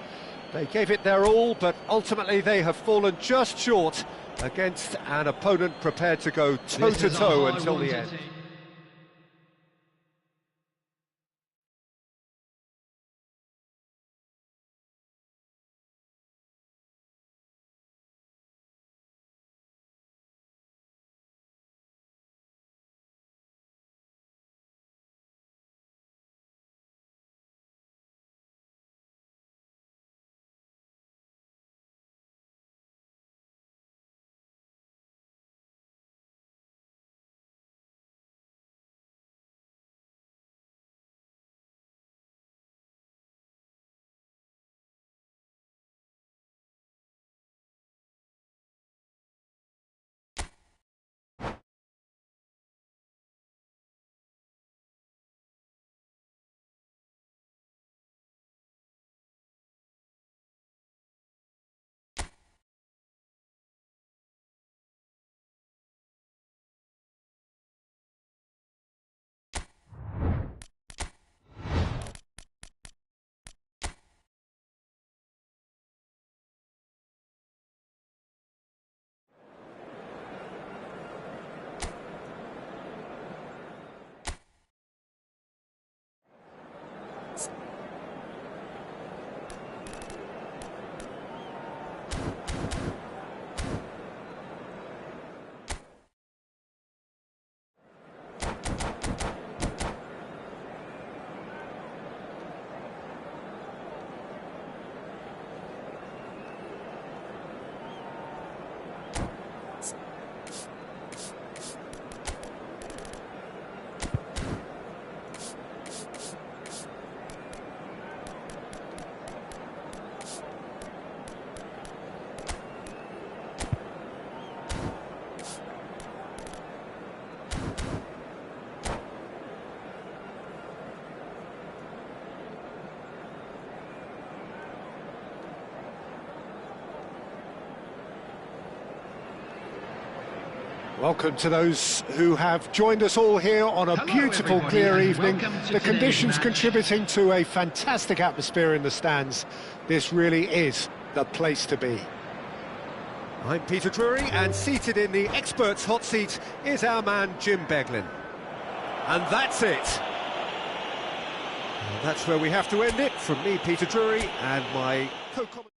They gave it their all, but ultimately they have fallen just short against an opponent prepared to go toe-to-toe until the end. Welcome to those who have joined us all here on a beautiful, clear evening. The conditions contributing to a fantastic atmosphere in the stands. This really is the place to be. I'm Peter Drury, and seated in the experts' hot seat is our man Jim Beglin. And that's it. And that's where we have to end it. From me, Peter Drury, and my co-commentator.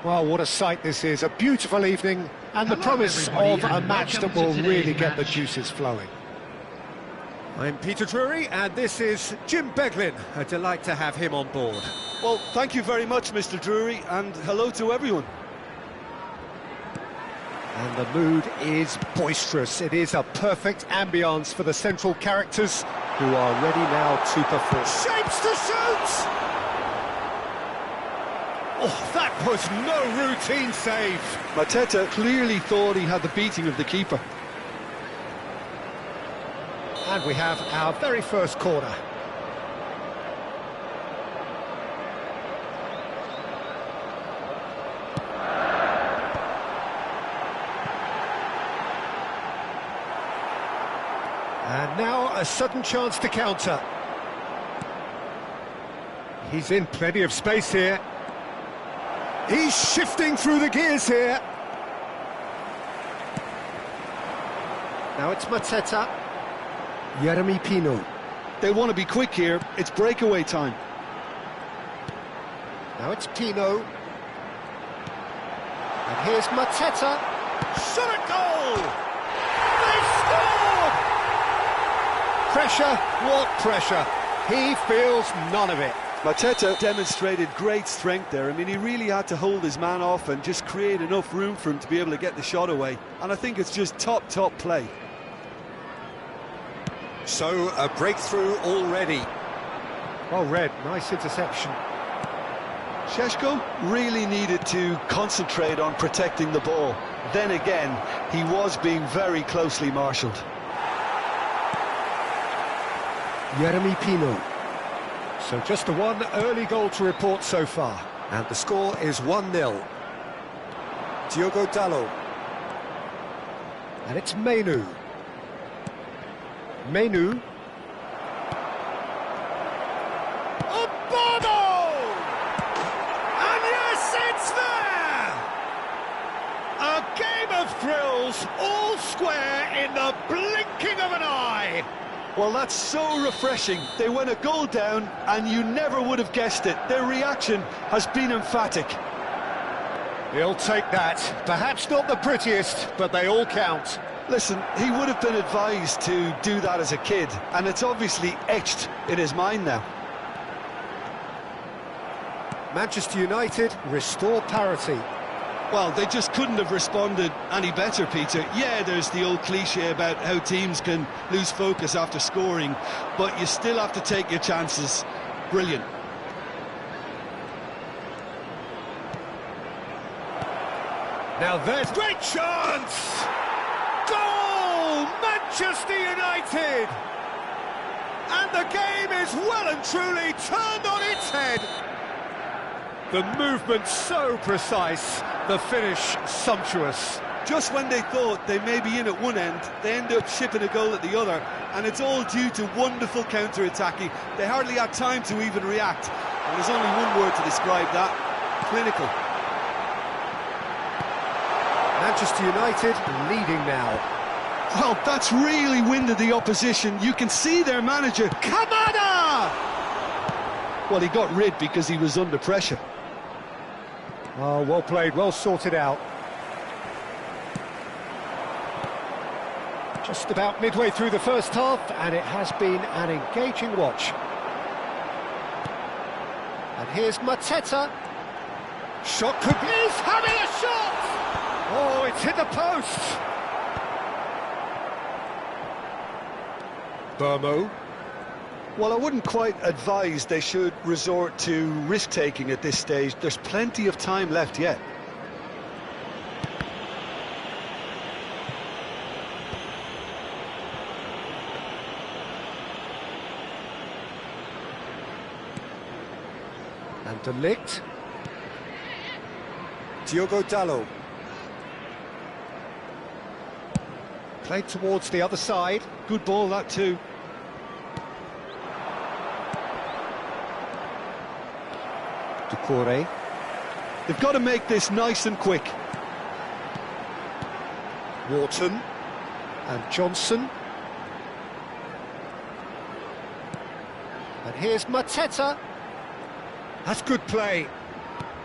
Well, what a sight this is. A beautiful evening and the promise of a match that will really get the juices flowing. I'm Peter Drury, and this is Jim Beglin. A delight to have him on board. Well, thank you very much, Mr. Drury, and hello to everyone. And the mood is boisterous. It is a perfect ambience for the central characters who are ready now to perform. Shapes to shoot! Oh, that was no routine save. Mateta clearly thought he had the beating of the keeper. And we have our very first corner. And now a sudden chance to counter. He's in plenty of space here. He's shifting through the gears here. Now it's Mateta. Jeremy Pino. They want to be quick here. It's breakaway time. Now it's Pino. And here's Mateta. Shot at goal! They've scored! Pressure, what pressure? He feels none of it. Mateta demonstrated great strength there. I mean, he really had to hold his man off and just create enough room for him to be able to get the shot away. And I think it's just top play. So, a breakthrough already. Well read, nice interception. Šeško really needed to concentrate on protecting the ball. Then again, he was being very closely marshalled. Jeremy Pino. So just the one early goal to report so far. And the score is 1-0. Diogo Dalot. And it's Menu. Menu. Bono! And yes, it's there! A game of thrills, all square in the blinking of an eye. Well, that's so refreshing. They went a goal down, and you never would have guessed it. Their reaction has been emphatic. He'll take that. Perhaps not the prettiest, but they all count. Listen, he would have been advised to do that as a kid, and it's obviously etched in his mind now. Manchester United restore parity. Well, they just couldn't have responded any better, Peter. Yeah, there's the old cliche about how teams can lose focus after scoring, but you still have to take your chances. Brilliant. Now there's great chance! Goal! Manchester United! And the game is well and truly turned on its head. The movement so precise, the finish sumptuous. Just when they thought they may be in at one end, they end up shipping a goal at the other, and it's all due to wonderful counter-attacking. They hardly had time to even react, and there's only one word to describe that: clinical. Manchester United leading now. Well, that's really winded the opposition. You can see their manager, Kamada! Well, he got rid because he was under pressure. Oh, well played, well sorted out. Just about midway through the first half, and it has been an engaging watch. And here's Mateta. Shot could be... He's having a shot! Oh, it's hit the post! Burmo. Well, I wouldn't quite advise they should resort to risk-taking at this stage. There's plenty of time left yet. And De Ligt. Diogo Dalot. Played towards the other side. Good ball, that too. Decore. They've got to make this nice and quick. Wharton. And Johnson. And here's Mateta. That's good play.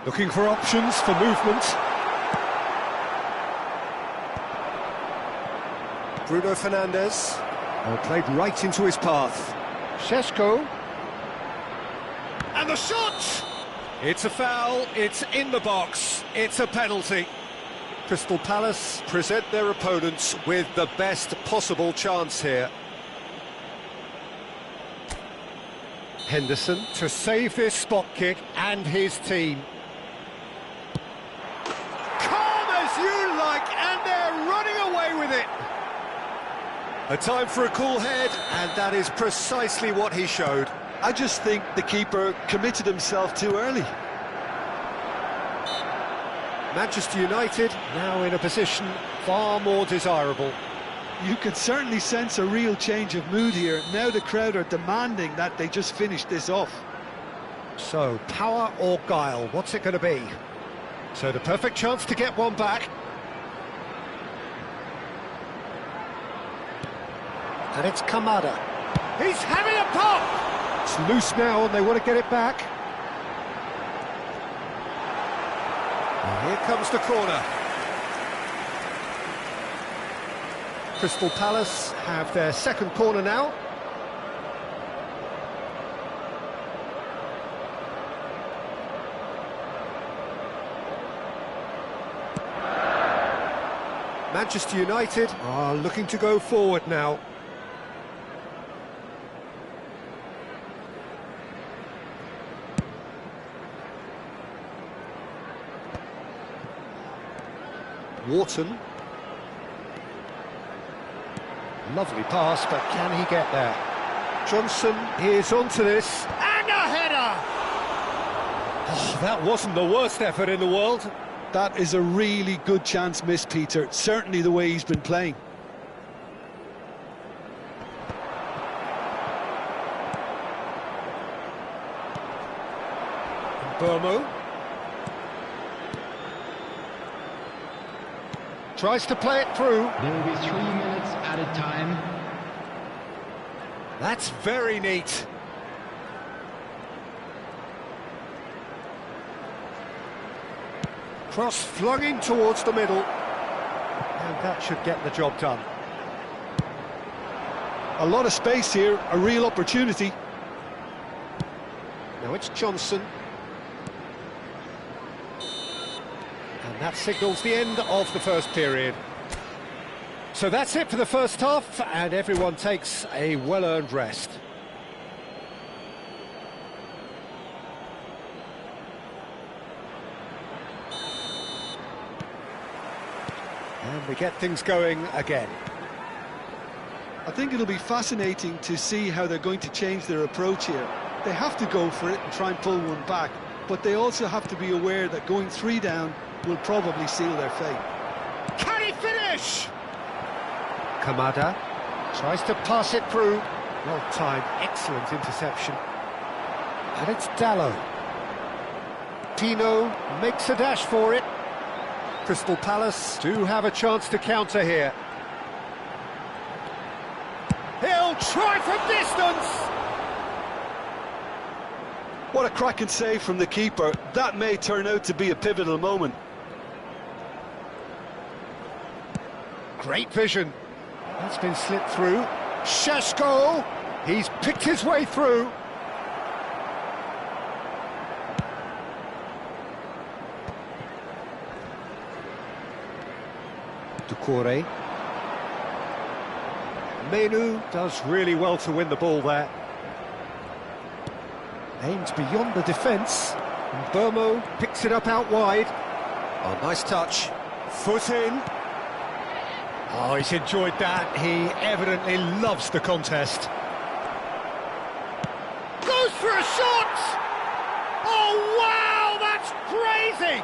Looking for options for movement. Bruno Fernandes. Oh, played right into his path. Šeško. And the shot! It's a foul, it's in the box, it's a penalty. Crystal Palace present their opponents with the best possible chance here. Henderson to save this spot kick and his team. Calm as you like, and they're running away with it. A time for a cool head, and that is precisely what he showed. I just think the keeper committed himself too early. Manchester United now in a position far more desirable. You can certainly sense a real change of mood here. Now the crowd are demanding that they just finish this off. So, power or guile, what's it going to be? So the perfect chance to get one back. And it's Kamada. He's having a pop! It's loose now and they want to get it back. And here comes the corner. Crystal Palace have their second corner now. Manchester United are looking to go forward now. Wharton. Lovely pass, but can he get there? Johnson is onto this. And a header! Oh, that wasn't the worst effort in the world. That is a really good chance missed, Peter. Certainly the way he's been playing. Burmo. Tries to play it through. There will be 3 minutes added time. That's very neat. Cross flung in towards the middle. And that should get the job done. A lot of space here, a real opportunity. Now it's Johnson. And that signals the end of the first period. So that's it for the first half, and everyone takes a well-earned rest. And we get things going again. I think it'll be fascinating to see how they're going to change their approach here. They have to go for it and try and pull one back, but they also have to be aware that going 3 down will probably seal their fate. Can he finish? Kamada tries to pass it through. Well timed, excellent interception. And it's Dallo. Pino makes a dash for it. Crystal Palace do have a chance to counter here. He'll try from distance! What a cracking save from the keeper. That may turn out to be a pivotal moment. Great vision. That's been slipped through. Sheshko! He's picked his way through. Doucouré. Menu does really well to win the ball there. Aims beyond the defence. And Burmo picks it up out wide. Oh, nice touch. Foot in. Oh, he's enjoyed that. He evidently loves the contest. Goes for a shot! Oh, wow, that's crazy!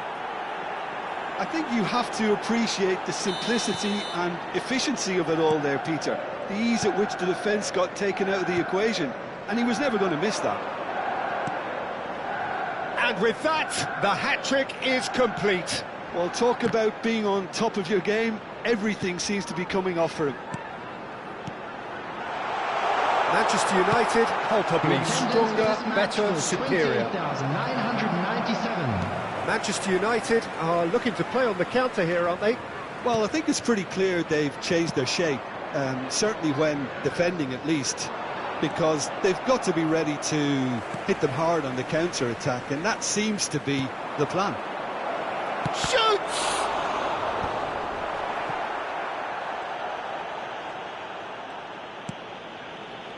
I think you have to appreciate the simplicity and efficiency of it all there, Peter. The ease at which the defence got taken out of the equation, and he was never going to miss that. And with that, the hat-trick is complete. Well, talk about being on top of your game. Everything seems to be coming off for him. Manchester United, palpably stronger, better, superior. 28,997. Manchester United are looking to play on the counter here, aren't they? Well, I think it's pretty clear they've changed their shape, certainly when defending at least, because they've got to be ready to hit them hard on the counter-attack, and that seems to be the plan. Shoots!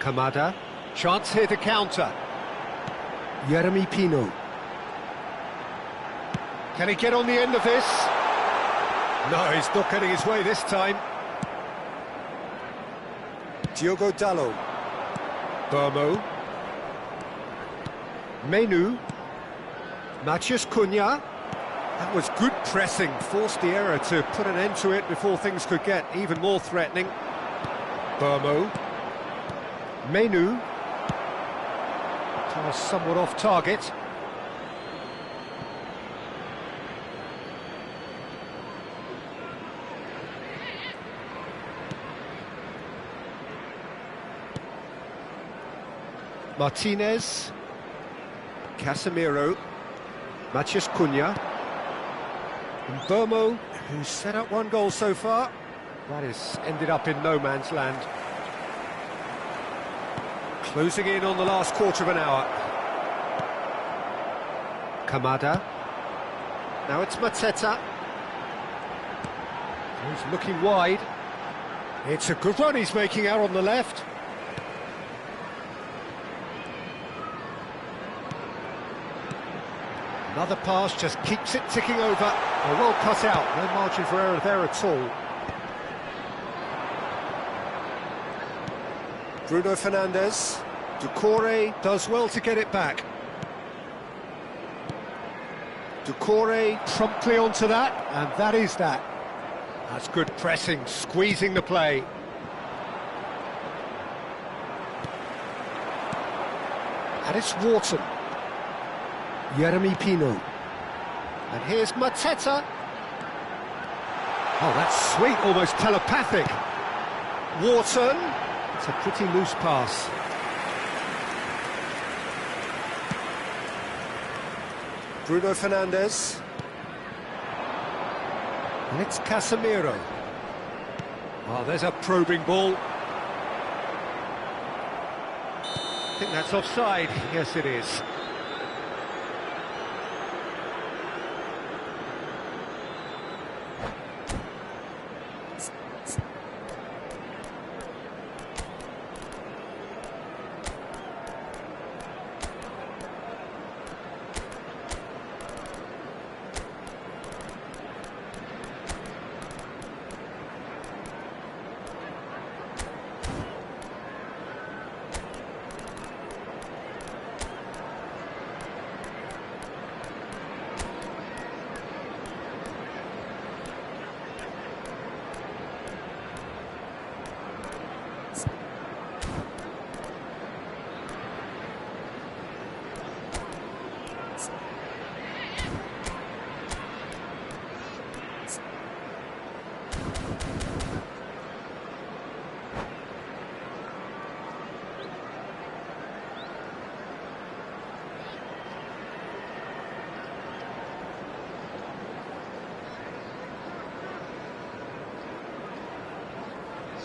Kamada, chance here to counter. Jeremy Pino. Can he get on the end of this? No, he's not getting his way this time. Diogo Dallo. Burmo. Menu. Matheus Cunha. That was good pressing, forced the error to put an end to it before things could get even more threatening. Burmo. Menu. Pass somewhat off target. Martinez. Casemiro. Matheus Cunha. And Burmo, who's set up 1 goal so far. That has ended up in no man's land. Closing in on the last quarter of an hour. Kamada. Now it's Mateta. He's looking wide. It's a good run he's making out on the left. Another pass just keeps it ticking over. Well cut out, no margin for error there at all. Bruno Fernandes. Doucouré does well to get it back. Doucouré promptly onto that, and that is that. That's good pressing, squeezing the play. And it's Wharton. Jeremy Pino. And here's Mateta. Oh, that's sweet, almost telepathic. Wharton. It's a pretty loose pass. Bruno Fernandes. And it's Casemiro. Oh, there's a probing ball. I think that's offside. Yes, it is.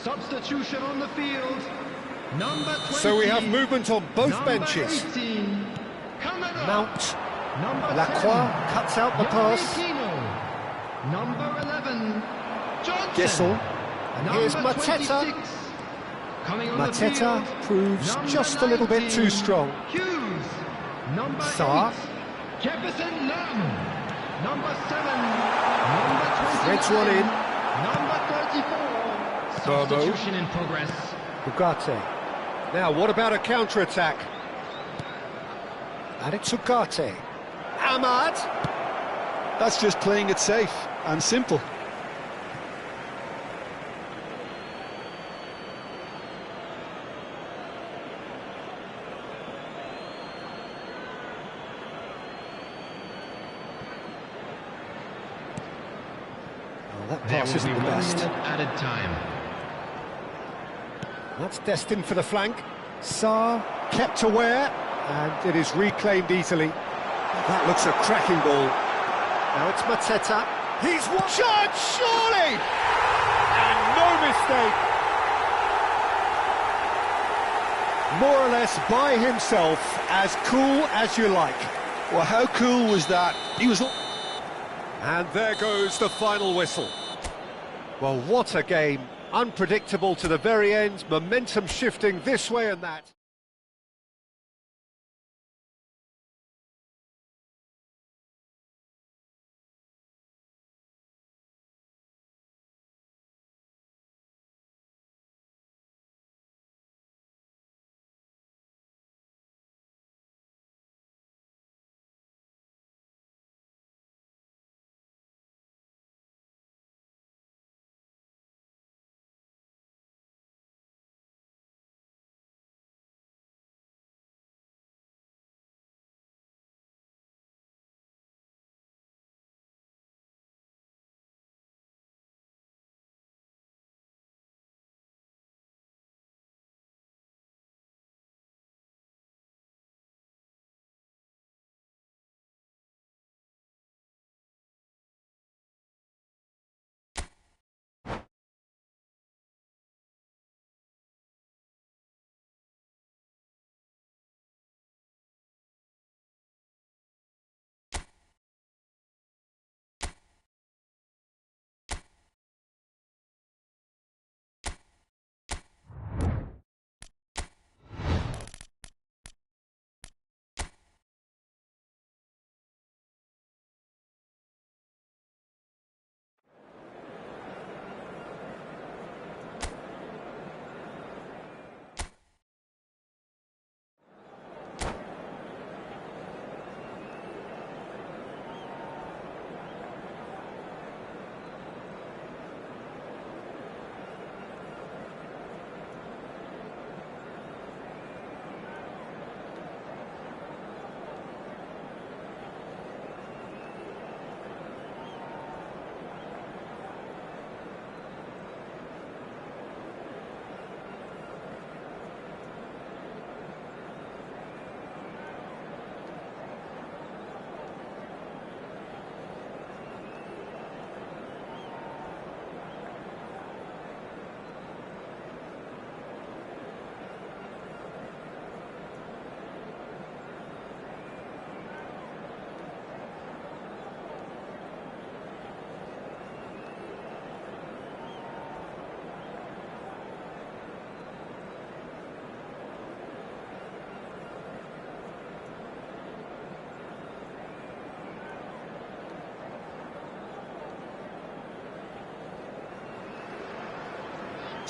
Substitution on the field. Number 20. So we have movement on both Number benches. 18, Canada. Mount. Number Lacroix 10, cuts out the pass. Young Number 11, Johnson. Gissel. And here's Number Mateta. 26, coming on the Mateta field, proves number just a little bit 19, too strong. Hughes. Number Sarr. 8, Jefferson Lam. Number 7, number 29, Threads one in. number 34. Substitution in progress. Ugarte. Now, what about a counter-attack? And it's Ugarte. Ahmad. That's just playing it safe and simple. Well, that There pass will isn't be the 1 best. minute added time. That's destined for the flank. Sarr kept aware, and it is reclaimed easily. That looks a cracking ball. Now it's Mateta. He's one shot, surely! And no mistake. More or less by himself, as cool as you like. Well, how cool was that? He was... And there goes the final whistle. Well, what a game. Unpredictable to the very end, momentum shifting this way and that.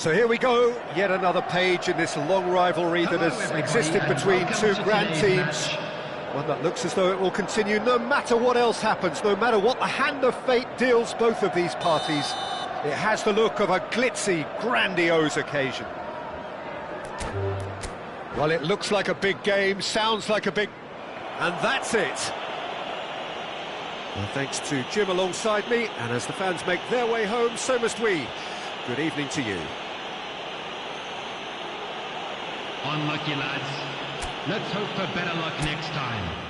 So here we go, yet another page in this long rivalry that has existed between two grand teams. One that looks as though it will continue no matter what else happens, no matter what the hand of fate deals both of these parties. It has the look of a glitzy, grandiose occasion. Well, it looks like a big game, sounds like a big... And that's it. Well, thanks to Jim alongside me, and as the fans make their way home, so must we. Good evening to you. Unlucky, lads. Let's hope for better luck next time.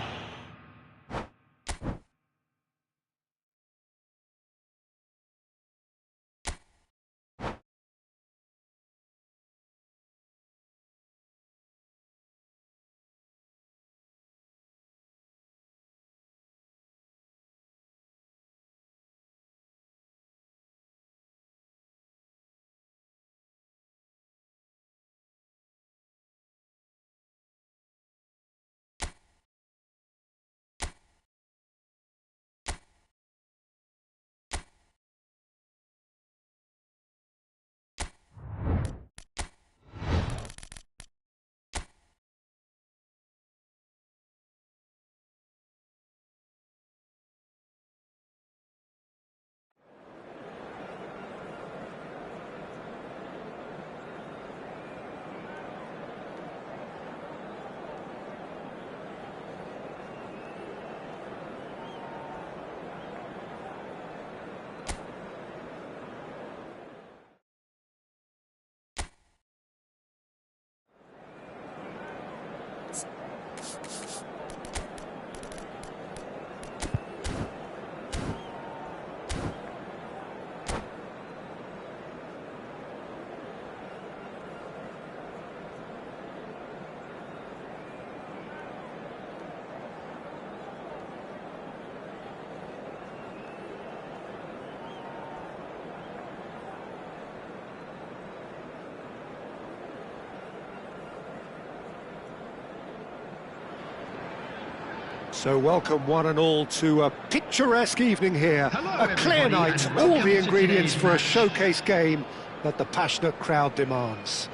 So welcome one and all to a picturesque evening here. Hello, a clear everybody, night, and all welcome the to ingredients today's for a match. showcase game that the passionate crowd demands.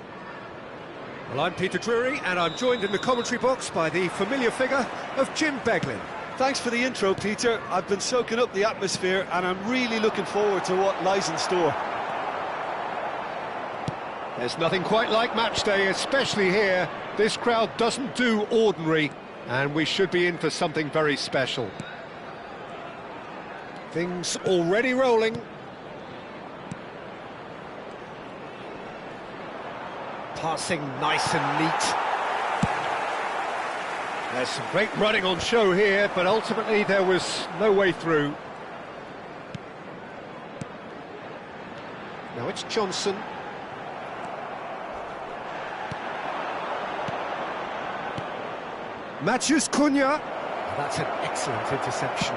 Well, I'm Peter Drury, and I'm joined in the commentary box by the familiar figure of Jim Beglin. Thanks for the intro, Peter. I've been soaking up the atmosphere and I'm really looking forward to what lies in store. There's nothing quite like match day, especially here. This crowd doesn't do ordinary, and we should be in for something very special. Things already rolling. Passing nice and neat. There's some great running on show here, but ultimately there was no way through. Now it's Johnson. Matthews Cunha. That's an excellent interception.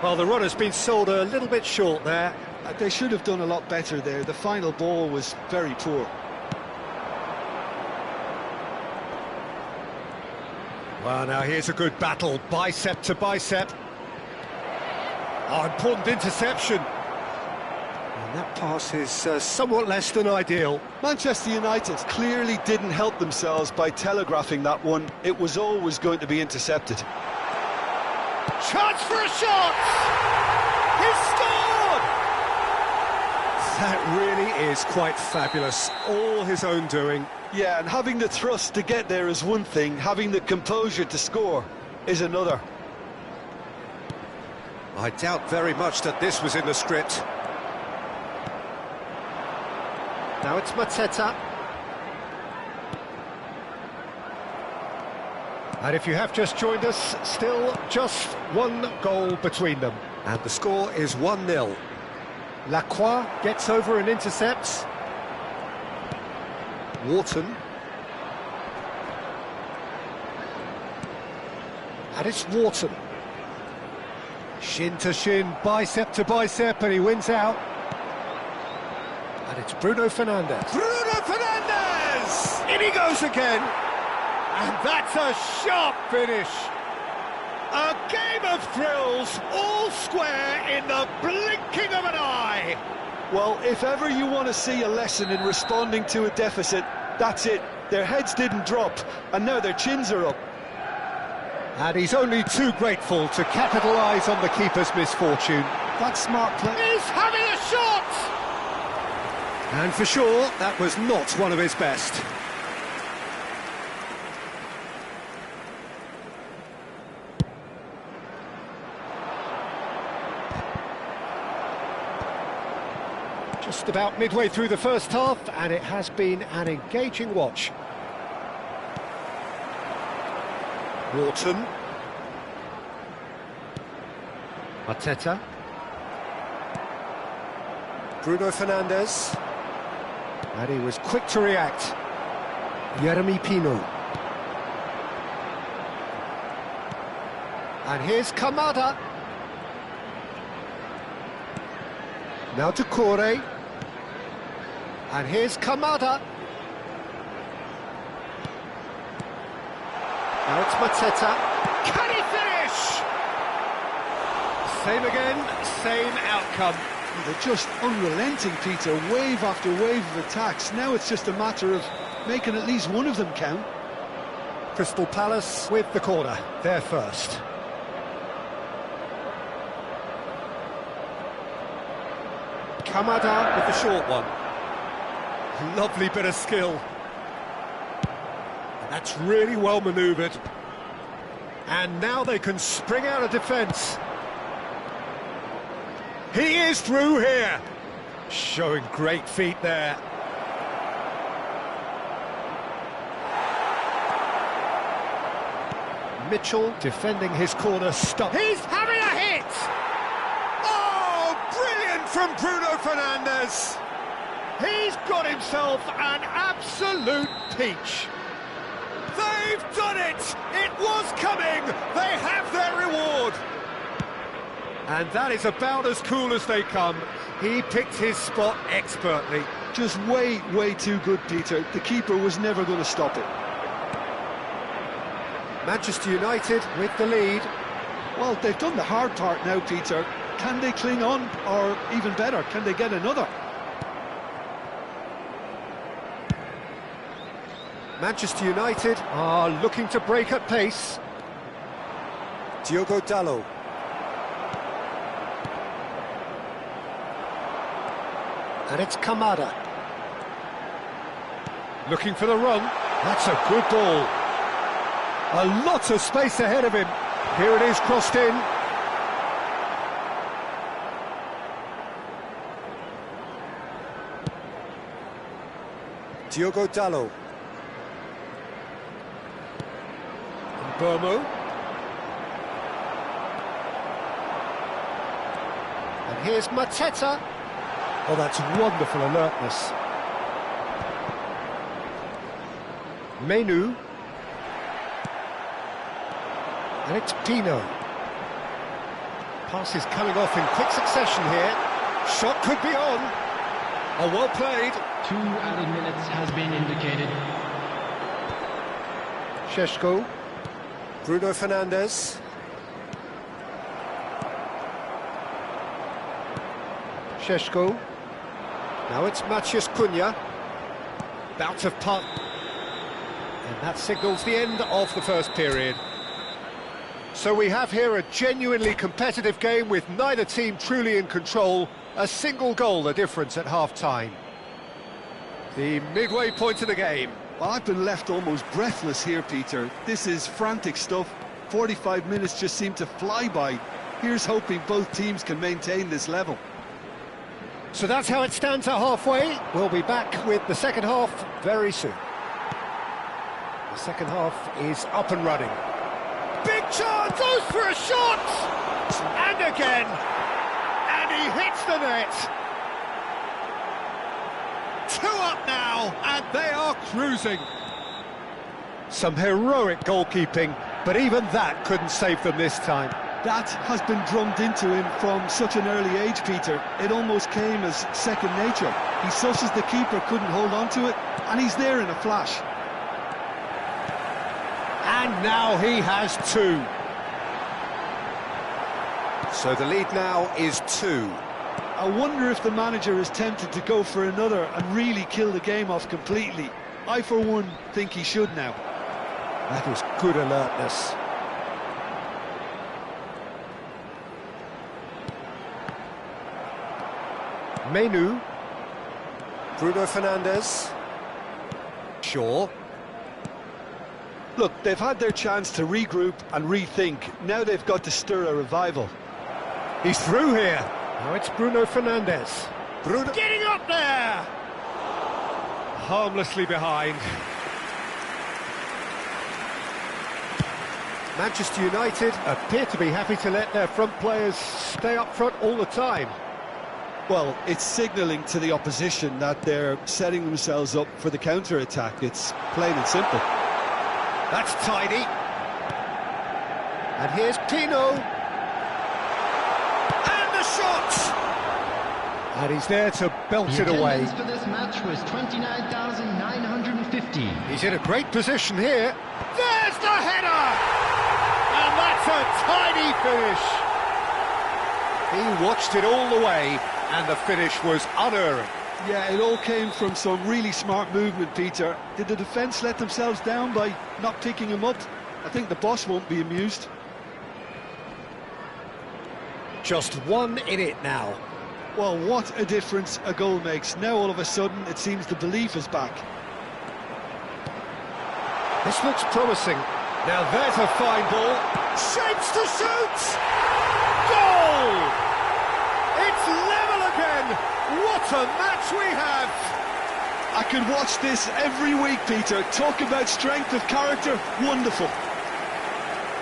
Well, the runner's been sold a little bit short there. They should have done a lot better there. The final ball was very poor. Well, now here's a good battle, bicep to bicep. Oh, important interception. And that pass is somewhat less than ideal. Manchester United clearly didn't help themselves by telegraphing that one. It was always going to be intercepted. Chance for a shot! He's scored! That really is quite fabulous. All his own doing. Yeah, and having the thrust to get there is one thing, having the composure to score is another. I doubt very much that this was in the script. Now it's Mateta. And if you have just joined us, still just one goal between them. And the score is 1-0. Lacroix gets over and intercepts. Wharton. And it's Wharton. Shin to shin, bicep to bicep, and he wins out. And it's Bruno Fernandes. Bruno Fernandes! In he goes again. And that's a sharp finish. A game of thrills, all square in the blinking of an eye. Well, if ever you want to see a lesson in responding to a deficit, that's it. Their heads didn't drop, and now their chins are up. And he's only too grateful to capitalise on the keeper's misfortune. That's smart play. He's having a shot! And for sure, that was not one of his best. Just about midway through the first half, and it has been an engaging watch. Wharton. Arteta. Bruno Fernandes. And he was quick to react. Jeremy Pino. And here's Kamada. Now to Corey. And here's Kamada. Now it's Mateta. Can he finish? Same again, same outcome. They're just unrelenting, Peter. Wave after wave of attacks. Now it's just a matter of making at least one of them count. Crystal Palace with the corner. They're first. Kamada with the short one. Lovely bit of skill. And that's really well manoeuvred. And now they can spring out of defence. He is through here. Showing great feet there. Mitchell defending his corner stop. He's having a hit! Oh, brilliant from Bruno Fernandes! He's got himself an absolute peach. They've done it! It was coming! They have their reward! And that is about as cool as they come. He picked his spot expertly. Just way, way too good, Peter. The keeper was never going to stop it. Manchester United with the lead. Well, they've done the hard part now, Peter. Can they cling on? Or even better, can they get another? Manchester United are looking to break at pace. Diogo Dalot. And it's Kamada. Looking for the run. That's a good ball. A lot of space ahead of him. Here it is, crossed in. Diogo Dalot. Burmo. And here's Mateta. Oh, that's wonderful alertness. Menu. And it's Pino. Pass is coming off in quick succession here. Shot could be on. Oh, well played. 2 added minutes has been indicated. Šeško. Bruno Fernandes. Šeško. Now it's Matheus Cunha. Bout of punt. And that signals the end of the first period. So we have here a genuinely competitive game with neither team truly in control. A single goal the difference at half-time. The midway point of the game. Well, I've been left almost breathless here, Peter. This is frantic stuff. 45 minutes just seem to fly by. Here's hoping both teams can maintain this level. So that's how it stands at halfway. We'll be back with the second half very soon. The second half is up and running. Big chance, goes for a shot! And again! And he hits the net! 2 up now, and they are cruising. Some heroic goalkeeping, but even that couldn't save them this time. That has been drummed into him from such an early age, Peter. It almost came as second nature. He susses the keeper couldn't hold on to it, and he's there in a flash. And now he has 2. So the lead now is 2. I wonder if the manager is tempted to go for another and really kill the game off completely. I, for one, think he should now. That is good alertness. Menu. Bruno Fernandes. Shaw. Look, they've had their chance to regroup and rethink. Now they've got to stir a revival. He's through here. Now it's Bruno Fernandes. Bruno getting up there! Harmlessly behind. Manchester United appear to be happy to let their front players stay up front all the time. Well, it's signalling to the opposition that they're setting themselves up for the counter-attack. It's plain and simple. That's tidy. And here's Pino. And the shot! And he's there to belt it away. The attendance for this match was 29,950. He's in a great position here. There's the header! And that's a tidy finish. He watched it all the way, and the finish was unerring. Yeah, it all came from some really smart movement, Peter. Did the defence let themselves down by not picking him up? I think the boss won't be amused. Just one in it now. Well, what a difference a goal makes. Now all of a sudden it seems the belief is back. This looks promising. Now there's a fine ball. Shapes to shoot! Goal! It's level again! What a match we have! I could watch this every week, Peter. Talk about strength of character, wonderful.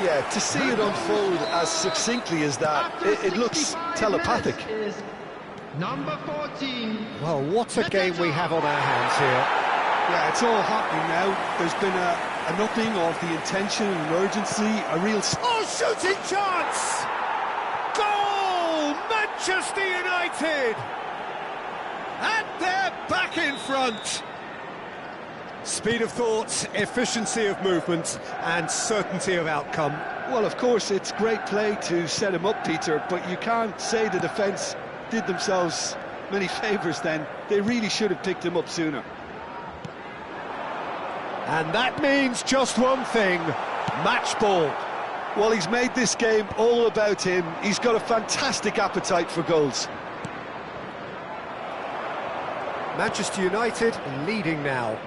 Yeah, to see it unfold as succinctly as that, it looks telepathic. Number 14. Well, what a game we have on our hands here. Yeah, it's all happening now. There's been an upping of the intention and urgency, a real... Oh, shooting chance! Goal! Manchester United! And they're back in front! Speed of thought, efficiency of movement, and certainty of outcome. Well, of course, it's great play to set him up, Peter, but you can't say the defence did themselves many favours then. They really should have picked him up sooner. And that means just one thing, match ball. Well, he's made this game all about him. He's got a fantastic appetite for goals. Manchester United leading now.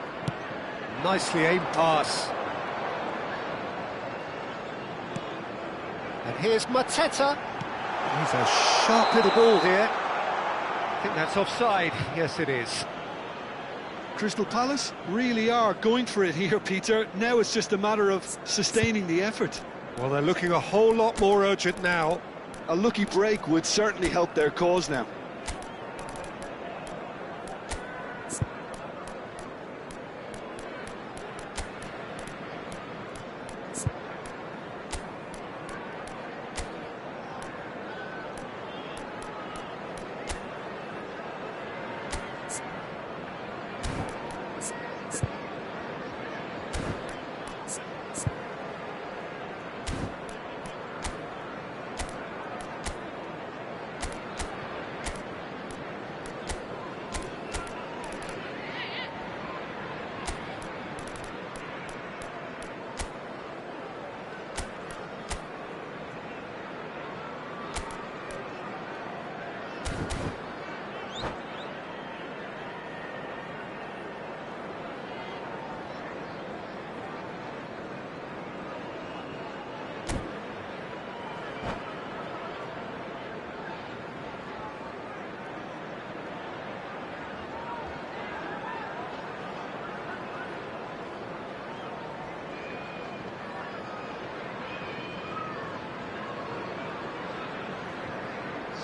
Nicely aimed pass. And here's Mateta. He's a sharp little ball here. I think that's offside. Yes, it is. Crystal Palace really are going for it here, Peter. Now it's just a matter of sustaining the effort. Well, they're looking a whole lot more urgent now. A lucky break would certainly help their cause now.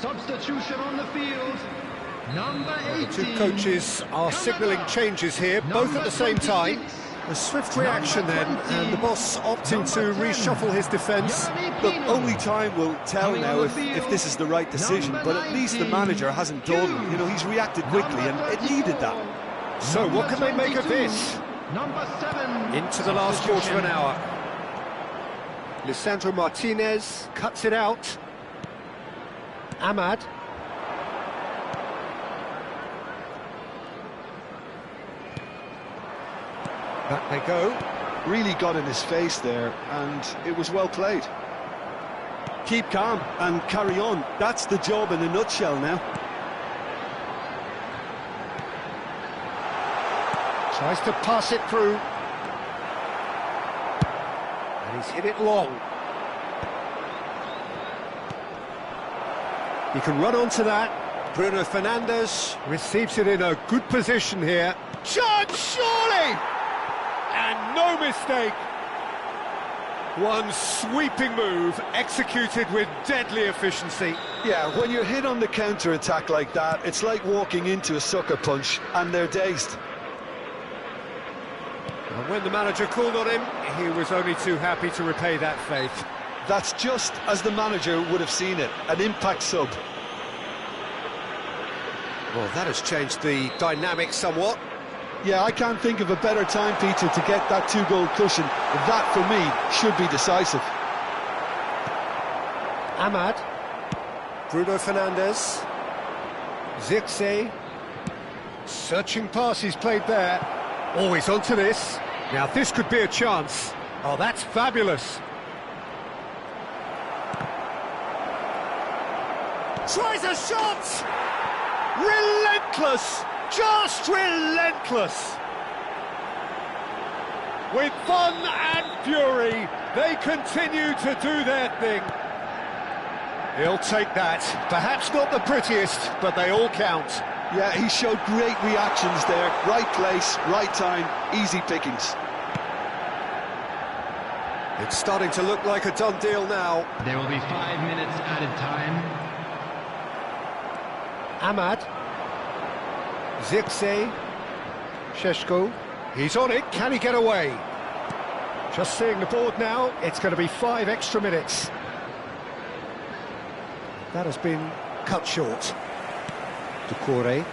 Substitution on the field. Number 18. The two coaches are signalling changes here, both at the same time. A swift reaction then, and the boss opting to reshuffle his defence. Look, only time will tell now if this is the right decision, but at least the manager hasn't dawdled. You know, he's reacted quickly, and it needed that. So what can they make of this? Number 7. Into the last quarter of an hour. Lisandro Martinez cuts it out. Ahmad. Back they go. Really got in his face there, and it was well played. Keep calm and carry on. That's the job in a nutshell now. Tries to pass it through. And he's hit it long. He can run onto that. Bruno Fernandes. Receives it in a good position here. Chance, surely! And no mistake. One sweeping move, executed with deadly efficiency. Yeah, when you're hit on the counter-attack like that, it's like walking into a sucker punch, and they're dazed. And when the manager called on him, he was only too happy to repay that faith. That's just as the manager would have seen it, an impact sub. Well, that has changed the dynamic somewhat. Yeah, I can't think of a better time, Peter, to get that two-goal cushion. That, for me, should be decisive. Ahmad. Bruno Fernandes. Zirkzee. Searching pass he's played there. Always onto this. Now, this could be a chance. Oh, that's fabulous. Tries a shot! Relentless! Just relentless! With fun and fury, they continue to do their thing. He'll take that. Perhaps not the prettiest, but they all count. Yeah, he showed great reactions there. Right place, right time, easy pickings. It's starting to look like a done deal now. There will be 5 minutes added time. Ahmad. Zirkzee. Šeško. He's on it. Can he get away? Just seeing the board now, it's going to be 5 extra minutes. That has been cut short. Doucouré.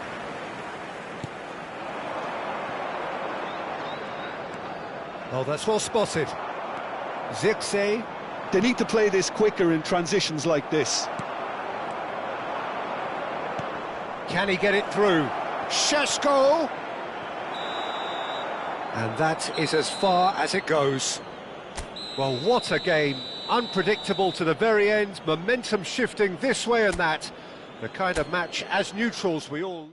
Oh, that's well spotted. Zirkzee. They need to play this quicker in transitions like this. Can he get it through? Šeško! And that is as far as it goes. Well, what a game. Unpredictable to the very end, momentum shifting this way and that. The kind of match, as neutrals, we all...